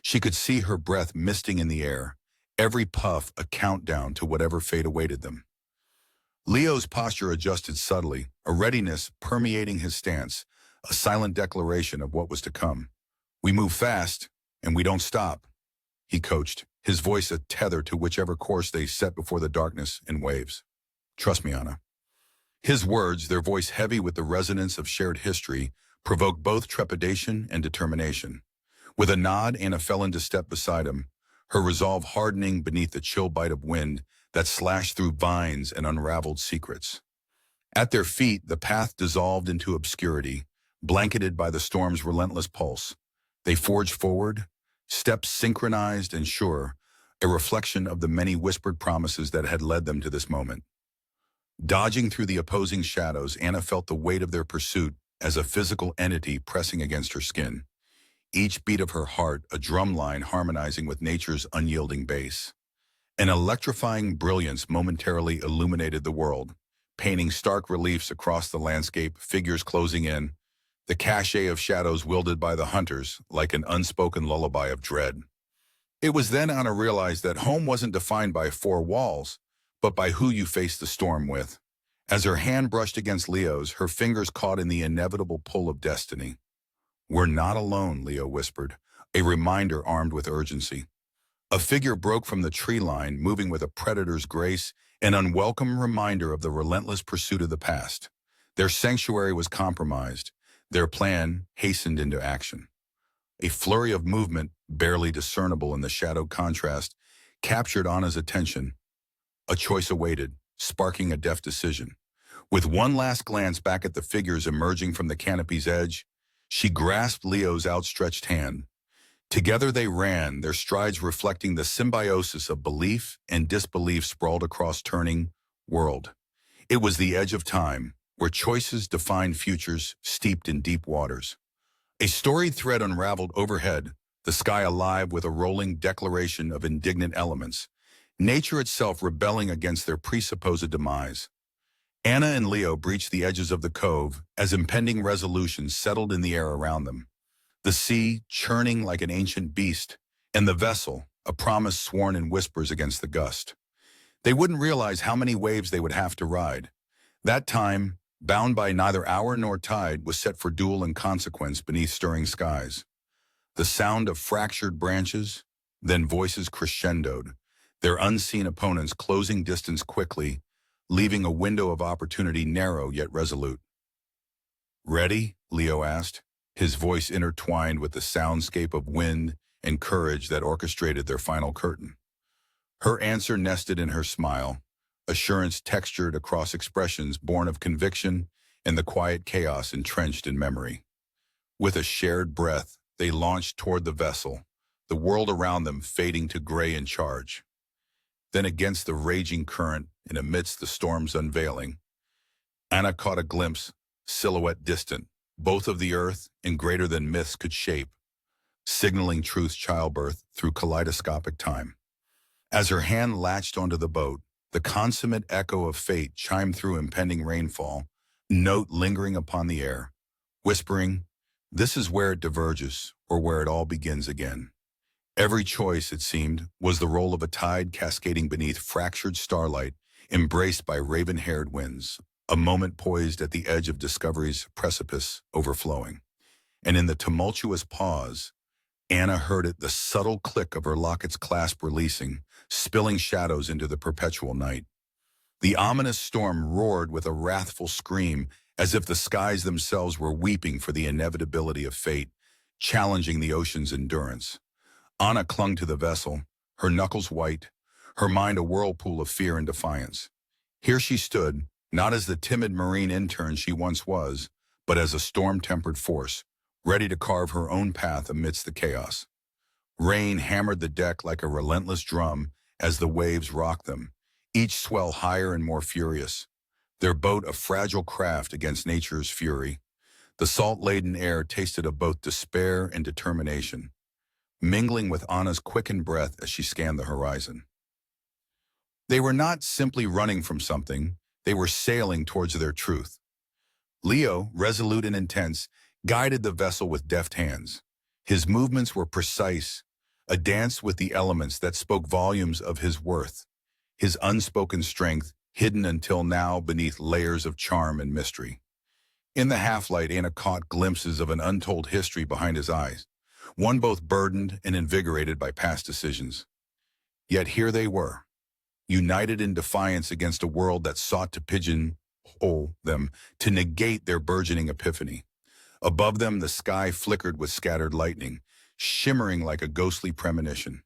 She could see her breath misting in the air, every puff a countdown to whatever fate awaited them. Leo's posture adjusted subtly, a readiness permeating his stance, a silent declaration of what was to come. "We move fast, and we don't stop," he coached, his voice a tether to whichever course they set before the darkness and waves. "Trust me, Anna." His words, their voice heavy with the resonance of shared history, provoked both trepidation and determination. With a nod, Anna fell into step beside him, her resolve hardening beneath the chill bite of wind that slashed through vines and unraveled secrets. At their feet, the path dissolved into obscurity, blanketed by the storm's relentless pulse. They forged forward, steps synchronized and sure, a reflection of the many whispered promises that had led them to this moment. Dodging through the opposing shadows, Anna felt the weight of their pursuit as a physical entity pressing against her skin. Each beat of her heart a drumline harmonizing with nature's unyielding bass. An electrifying brilliance momentarily illuminated the world, painting stark reliefs across the landscape, figures closing in, the cachet of shadows wielded by the hunters like an unspoken lullaby of dread. It was then Anna realized that home wasn't defined by 4 walls, but by who you face the storm with. As her hand brushed against Leo's, her fingers caught in the inevitable pull of destiny. "We're not alone," Leo whispered, a reminder armed with urgency. A figure broke from the tree line, moving with a predator's grace, an unwelcome reminder of the relentless pursuit of the past. Their sanctuary was compromised, their plan hastened into action. A flurry of movement, barely discernible in the shadowed contrast, captured Anna's attention. A choice awaited, sparking a deft decision. With one last glance back at the figures emerging from the canopy's edge, she grasped Leo's outstretched hand. Together they ran, their strides reflecting the symbiosis of belief and disbelief sprawled across turning world. It was the edge of time, where choices defined futures steeped in deep waters. A storied thread unraveled overhead, the sky alive with a rolling declaration of indignant elements, nature itself rebelling against their presupposed demise. Anna and Leo breached the edges of the cove as impending resolution settled in the air around them. The sea, churning like an ancient beast, and the vessel, a promise sworn in whispers against the gust. They wouldn't realize how many waves they would have to ride. That time, bound by neither hour nor tide, was set for duel and consequence beneath stirring skies. The sound of fractured branches, then voices crescendoed, their unseen opponents closing distance quickly, leaving a window of opportunity narrow yet resolute. "Ready?" Leo asked, his voice intertwined with the soundscape of wind and courage that orchestrated their final curtain. Her answer nested in her smile, assurance textured across expressions born of conviction and the quiet chaos entrenched in memory. With a shared breath, they launched toward the vessel, the world around them fading to gray in charge. Then against the raging current and amidst the storm's unveiling, Anna caught a glimpse, silhouette distant, both of the earth and greater than myths could shape, signaling truth's childbirth through kaleidoscopic time. As her hand latched onto the boat, the consummate echo of fate chimed through impending rainfall, note lingering upon the air, whispering, "This is where it diverges, or where it all begins again." Every choice, it seemed, was the role of a tide cascading beneath fractured starlight, embraced by raven-haired winds, a moment poised at the edge of discovery's precipice overflowing. And in the tumultuous pause, Anna heard it, the subtle click of her locket's clasp releasing, spilling shadows into the perpetual night. The ominous storm roared with a wrathful scream, as if the skies themselves were weeping for the inevitability of fate, challenging the ocean's endurance. Anna clung to the vessel, her knuckles white, her mind a whirlpool of fear and defiance. Here she stood, not as the timid marine intern she once was, but as a storm-tempered force, ready to carve her own path amidst the chaos. Rain hammered the deck like a relentless drum as the waves rocked them, each swell higher and more furious, their boat a fragile craft against nature's fury. The salt-laden air tasted of both despair and determination, mingling with Anna's quickened breath as she scanned the horizon. They were not simply running from something, they were sailing towards their truth. Leo, resolute and intense, guided the vessel with deft hands. His movements were precise, a dance with the elements that spoke volumes of his worth, his unspoken strength hidden until now beneath layers of charm and mystery. In the half-light, Anna caught glimpses of an untold history behind his eyes, one both burdened and invigorated by past decisions. Yet here they were, united in defiance against a world that sought to pigeonhole them, to negate their burgeoning epiphany. Above them, the sky flickered with scattered lightning, shimmering like a ghostly premonition.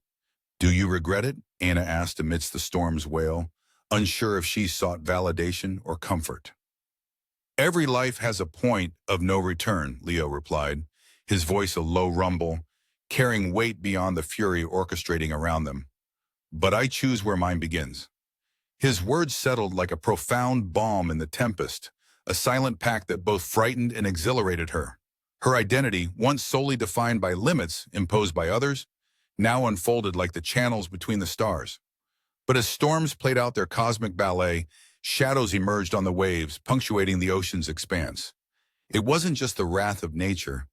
"Do you regret it?" Anna asked amidst the storm's wail, unsure if she sought validation or comfort. "Every life has a point of no return," Leo replied, his voice a low rumble, carrying weight beyond the fury orchestrating around them. "But I choose where mine begins." His words settled like a profound balm in the tempest, a silent pact that both frightened and exhilarated her. Her identity, once solely defined by limits imposed by others, now unfolded like the channels between the stars. But as storms played out their cosmic ballet, shadows emerged on the waves, punctuating the ocean's expanse. It wasn't just the wrath of nature.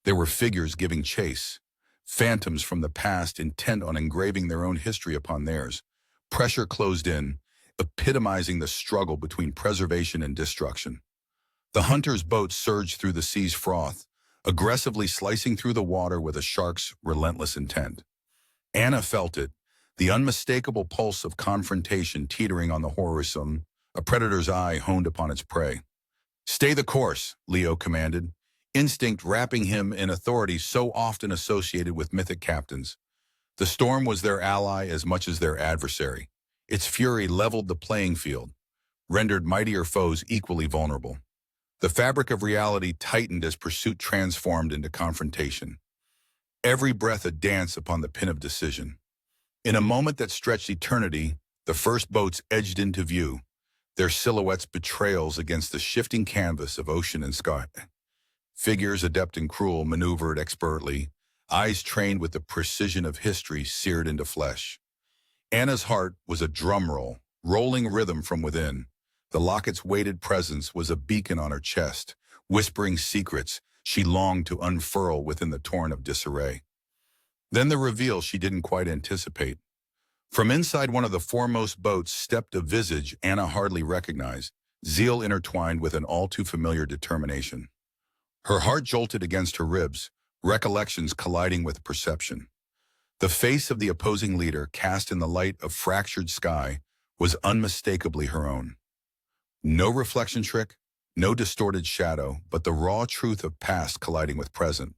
There were figures giving chase, phantoms from the past intent on engraving their own history upon theirs. Pressure closed in, epitomizing the struggle between preservation and destruction. The hunter's boat surged through the sea's froth, aggressively slicing through the water with a shark's relentless intent. Anna felt it, the unmistakable pulse of confrontation teetering on the horizon, a predator's eye honed upon its prey. "Stay the course," Leo commanded, instinct wrapping him in authority so often associated with mythic captains. The storm was their ally as much as their adversary. Its fury leveled the playing field, rendered mightier foes equally vulnerable. The fabric of reality tightened as pursuit transformed into confrontation. Every breath a dance upon the pin of decision. In a moment that stretched eternity, the first boats edged into view, their silhouettes betrayals against the shifting canvas of ocean and sky. Figures adept and cruel maneuvered expertly, eyes trained with the precision of history seared into flesh. Anna's heart was a drum roll, rolling rhythm from within, The locket's weighted presence was a beacon on her chest, whispering secrets she longed to unfurl within the torrent of disarray. Then the reveal she didn't quite anticipate. From inside one of the foremost boats stepped a visage Anna hardly recognized, zeal intertwined with an all-too-familiar determination. Her heart jolted against her ribs, recollections colliding with perception. The face of the opposing leader, cast in the light of fractured sky, was unmistakably her own. No reflection trick, no distorted shadow, but the raw truth of past colliding with present.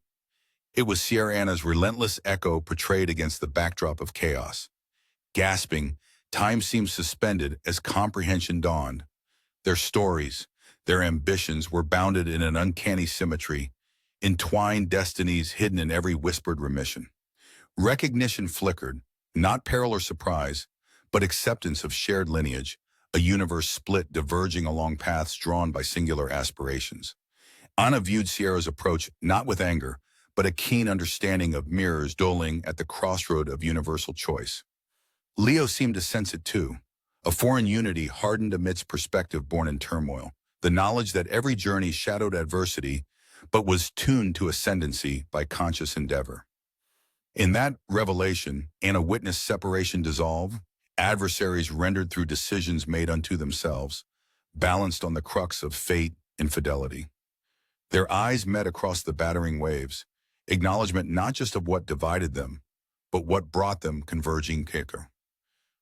It was Sierra Anna's relentless echo portrayed against the backdrop of chaos. Gasping, time seemed suspended as comprehension dawned. Their stories, their ambitions were bounded in an uncanny symmetry, entwined destinies hidden in every whispered remission. Recognition flickered, not peril or surprise, but acceptance of shared lineage, a universe split diverging along paths drawn by singular aspirations. Anna viewed Sierra's approach not with anger, but a keen understanding of mirrors doling at the crossroad of universal choice. Leo seemed to sense it too, a foreign unity hardened amidst perspective born in turmoil, the knowledge that every journey shadowed adversity, but was tuned to ascendancy by conscious endeavor. In that revelation, Anna witnessed separation dissolve, adversaries rendered through decisions made unto themselves, balanced on the crux of fate and fidelity. Their eyes met across the battering waves, acknowledgement not just of what divided them, but what brought them converging quicker.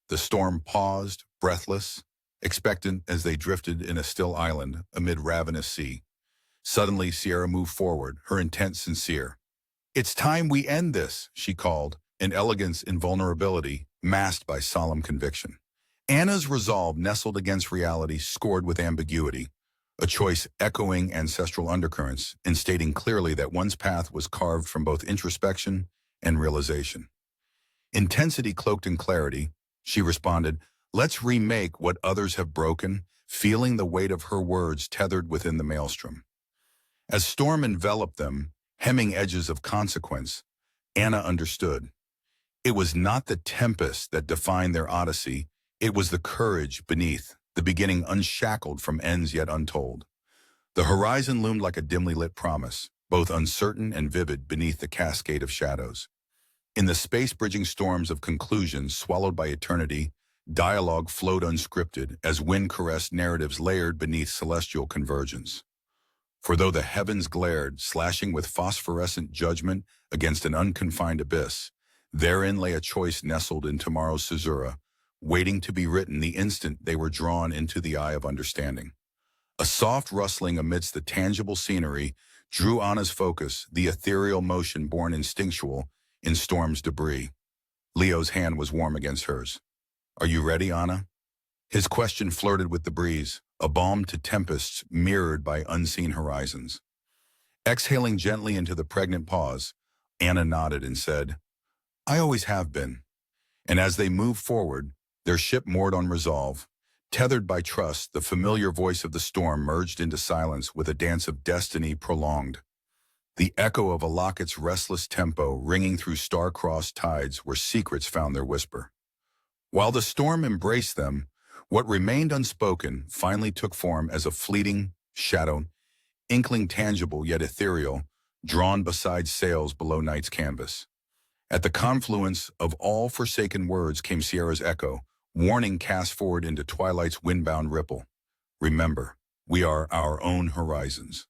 The storm paused, breathless, expectant as they drifted in a still island amid ravenous sea. Suddenly, Sierra moved forward, her intent sincere. "It's time we end this," she called, an elegance in vulnerability, masked by solemn conviction. Anna's resolve nestled against reality scored with ambiguity, a choice echoing ancestral undercurrents and stating clearly that one's path was carved from both introspection and realization. Intensity cloaked in clarity, she responded, "Let's remake what others have broken," feeling the weight of her words tethered within the maelstrom. As storm enveloped them, hemming edges of consequence, Anna understood. It was not the tempest that defined their odyssey, it was the courage beneath, the beginning unshackled from ends yet untold. The horizon loomed like a dimly lit promise, both uncertain and vivid beneath the cascade of shadows. In the space-bridging storms of conclusions swallowed by eternity, dialogue flowed unscripted as wind-caressed narratives layered beneath celestial convergence. For though the heavens glared, slashing with phosphorescent judgment against an unconfined abyss, therein lay a choice nestled in tomorrow's caesura, waiting to be written the instant they were drawn into the eye of understanding. A soft rustling amidst the tangible scenery drew Anna's focus, the ethereal motion born instinctual in storm's debris. Leo's hand was warm against hers. "Are you ready, Anna?" His question flirted with the breeze, a balm to tempests mirrored by unseen horizons. Exhaling gently into the pregnant pause, Anna nodded and said, "I always have been." And as they moved forward, their ship moored on resolve, tethered by trust, the familiar voice of the storm merged into silence with a dance of destiny prolonged. The echo of a locket's restless tempo ringing through star-crossed tides where secrets found their whisper. While the storm embraced them, what remained unspoken finally took form as a fleeting shadow, inkling tangible yet ethereal, drawn beside sails below night's canvas. At the confluence of all forsaken words came Sierra's echo, warning cast forward into twilight's windbound ripple. "Remember, we are our own horizons."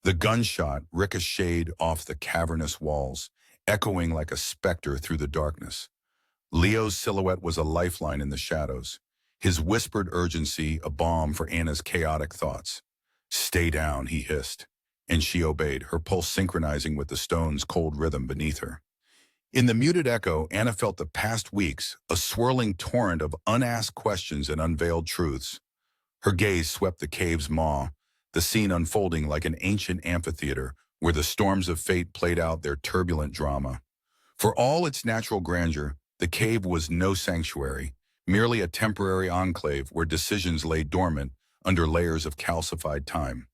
The gunshot ricocheted off the cavernous walls, echoing like a specter through the darkness. Leo's silhouette was a lifeline in the shadows, his whispered urgency a balm for Anna's chaotic thoughts. "Stay down," he hissed, and she obeyed, her pulse synchronizing with the stone's cold rhythm beneath her. In the muted echo, Anna felt the past weeks, a swirling torrent of unasked questions and unveiled truths. Her gaze swept the cave's maw, the scene unfolding like an ancient amphitheater where the storms of fate played out their turbulent drama. For all its natural grandeur, the cave was no sanctuary, merely a temporary enclave where decisions lay dormant under layers of calcified time.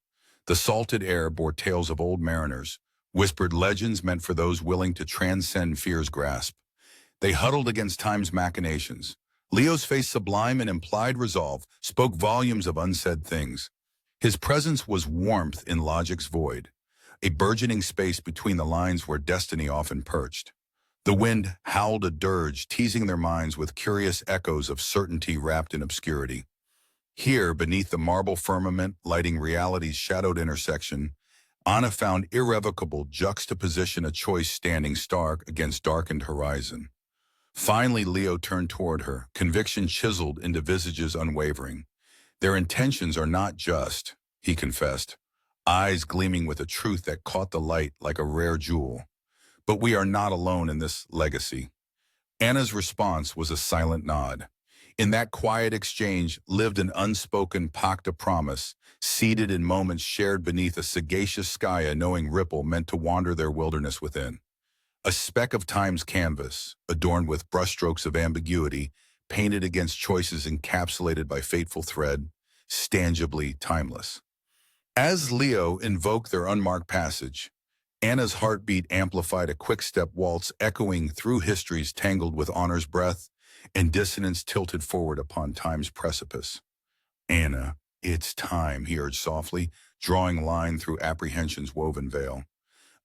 The salted air bore tales of old mariners, whispered legends meant for those willing to transcend fear's grasp. They huddled against time's machinations, Leo's face, sublime and implied resolve, spoke volumes of unsaid things. His presence was warmth in logic's void, a burgeoning space between the lines where destiny often perched. The wind howled a dirge, teasing their minds with curious echoes of certainty wrapped in obscurity. Here, beneath the marble firmament lighting reality's shadowed intersection, Anna found irrevocable juxtaposition, a choice standing stark against darkened horizon. Finally, Leo turned toward her, conviction chiseled into visages unwavering. Their intentions are not just, he confessed, eyes gleaming with a truth that caught the light like a rare jewel. But we are not alone in this legacy. Anna's response was a silent nod. In that quiet exchange lived an unspoken pact of promise, seated in moments shared beneath a sagacious sky, a knowing ripple meant to wander their wilderness within. A speck of time's canvas, adorned with brushstrokes of ambiguity, painted against choices encapsulated by fateful thread, tangibly timeless. As Leo invoked their unmarked passage, Anna's heartbeat amplified, a quick-step waltz echoing through history's tangled with honor's breath, and dissonance tilted forward upon time's precipice. "Anna, it's time," he urged softly, drawing line through apprehension's woven veil.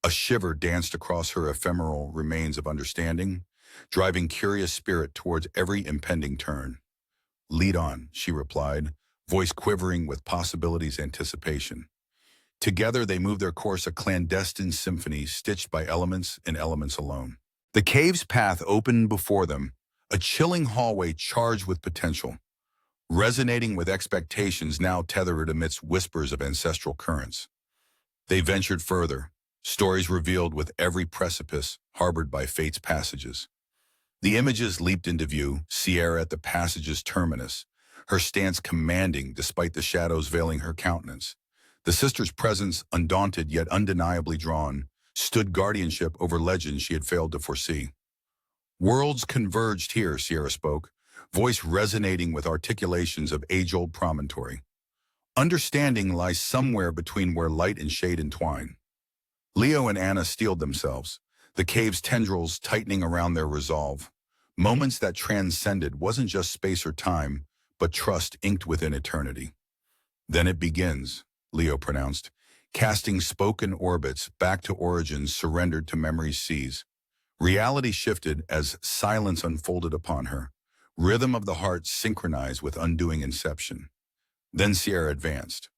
A shiver danced across her ephemeral remains of understanding, driving curious spirit towards every impending turn. "Lead on," she replied, voice quivering with possibility's anticipation. Together they moved their course, a clandestine symphony stitched by elements and elements alone. The cave's path opened before them, a chilling hallway charged with potential, resonating with expectations now tethered amidst whispers of ancestral currents. They ventured further, stories revealed with every precipice harbored by fate's passages. The images leaped into view, Sierra at the passage's terminus, her stance commanding despite the shadows veiling her countenance. The sister's presence, undaunted yet undeniably drawn, stood guardianship over legends she had failed to foresee. "Worlds converged here," Sierra spoke, voice resonating with articulations of age-old promontory. "Understanding lies somewhere between where light and shade entwine." Leo and Anna steeled themselves, the cave's tendrils tightening around their resolve. Moments that transcended wasn't just space or time, but trust inked within eternity. "Then it begins," Leo pronounced, casting spoken orbits back to origins surrendered to memory's seas. Reality shifted as silence unfolded upon her, rhythm of the heart synchronized with undoing inception. Then Sierra advanced.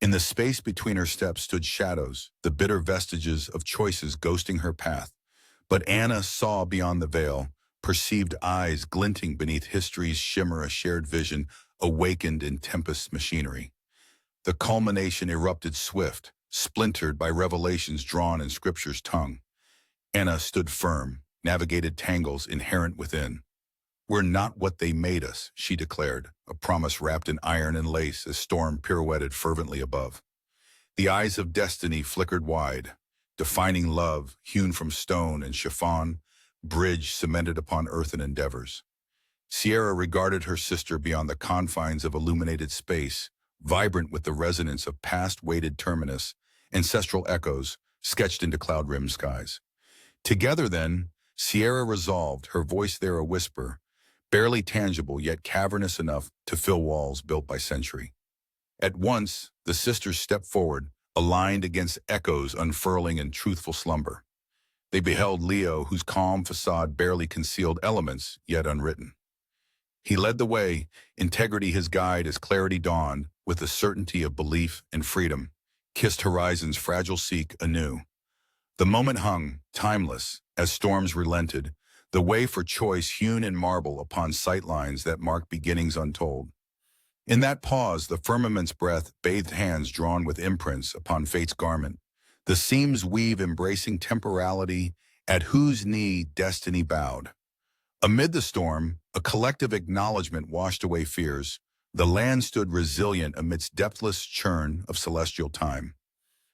In the space between her steps stood shadows, the bitter vestiges of choices ghosting her path. But Anna saw beyond the veil, perceived eyes glinting beneath history's shimmer, a shared vision awakened in tempest machinery. The culmination erupted swift, splintered by revelations drawn in Scripture's tongue. Anna stood firm, navigated tangles inherent within. "We're not what they made us," she declared, a promise wrapped in iron and lace as storm pirouetted fervently above. The eyes of destiny flickered wide, defining love hewn from stone and chiffon, bridge cemented upon earthen endeavors. Sierra regarded her sister beyond the confines of illuminated space, vibrant with the resonance of past weighted terminus, ancestral echoes sketched into cloud-rimmed skies. Together then, Sierra resolved, her voice there a whisper, barely tangible yet cavernous enough to fill walls built by century. At once, the sisters stepped forward, aligned against echoes unfurling in truthful slumber. They beheld Leo, whose calm facade barely concealed elements yet unwritten. He led the way, integrity his guide as clarity dawned, with the certainty of belief and freedom, kissed horizon's fragile seek anew. The moment hung, timeless, as storms relented, the way for choice hewn in marble upon sightlines that marked beginnings untold. In that pause, the firmament's breath bathed hands drawn with imprints upon fate's garment, the seams weave embracing temporality, at whose knee destiny bowed. Amid the storm, a collective acknowledgement washed away fears. The land stood resilient amidst depthless churn of celestial time.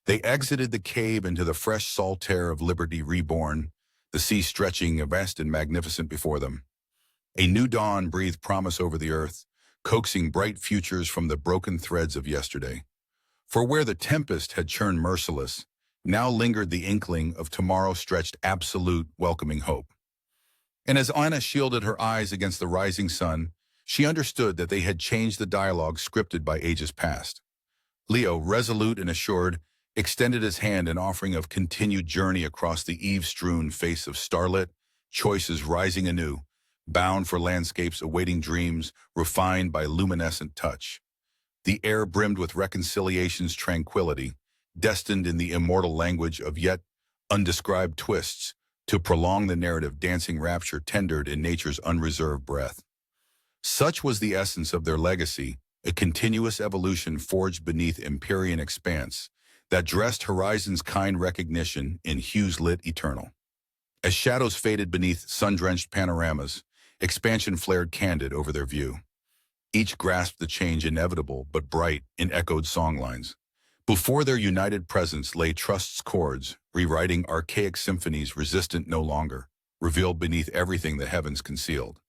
They exited the cave into the fresh salt air of liberty reborn, the sea stretching vast and magnificent before them. A new dawn breathed promise over the earth, coaxing bright futures from the broken threads of yesterday. For where the tempest had churned merciless, now lingered the inkling of tomorrow stretched absolute, welcoming hope. And as Anna shielded her eyes against the rising sun, she understood that they had changed the dialogue scripted by ages past. Leo, resolute and assured, extended his hand in offering of continued journey across the eve-strewn face of starlit, choices rising anew, bound for landscapes awaiting dreams, refined by luminescent touch. The air brimmed with reconciliation's tranquility, destined in the immortal language of yet undescribed twists, to prolong the narrative dancing rapture tendered in nature's unreserved breath. Such was the essence of their legacy, a continuous evolution forged beneath empyrean expanse that dressed horizon's kind recognition in hues lit eternal. As shadows faded beneath sun-drenched panoramas, expansion flared candid over their view. Each grasped the change inevitable but bright in echoed songlines. Before their united presence lay trust's chords, rewriting archaic symphonies resistant no longer, revealed beneath everything the heavens concealed.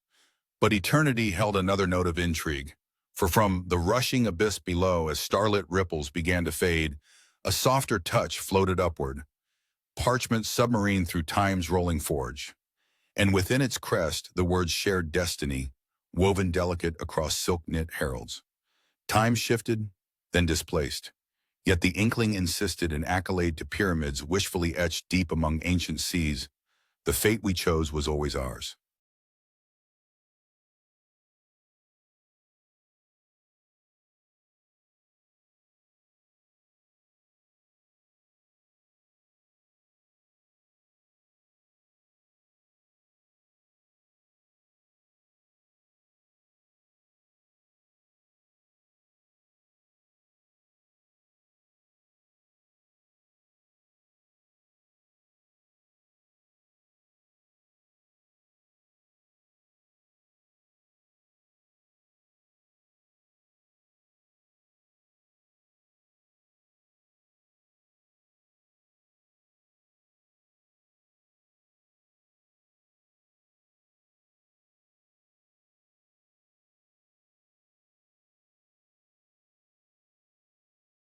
But eternity held another note of intrigue, for from the rushing abyss below as starlit ripples began to fade, a softer touch floated upward, parchment submarine through time's rolling forge. And within its crest, the words shared destiny, woven delicate across silk-knit heralds. Time shifted, then displaced. Yet the inkling insisted an accolade to pyramids wishfully etched deep among ancient seas. The fate we chose was always ours.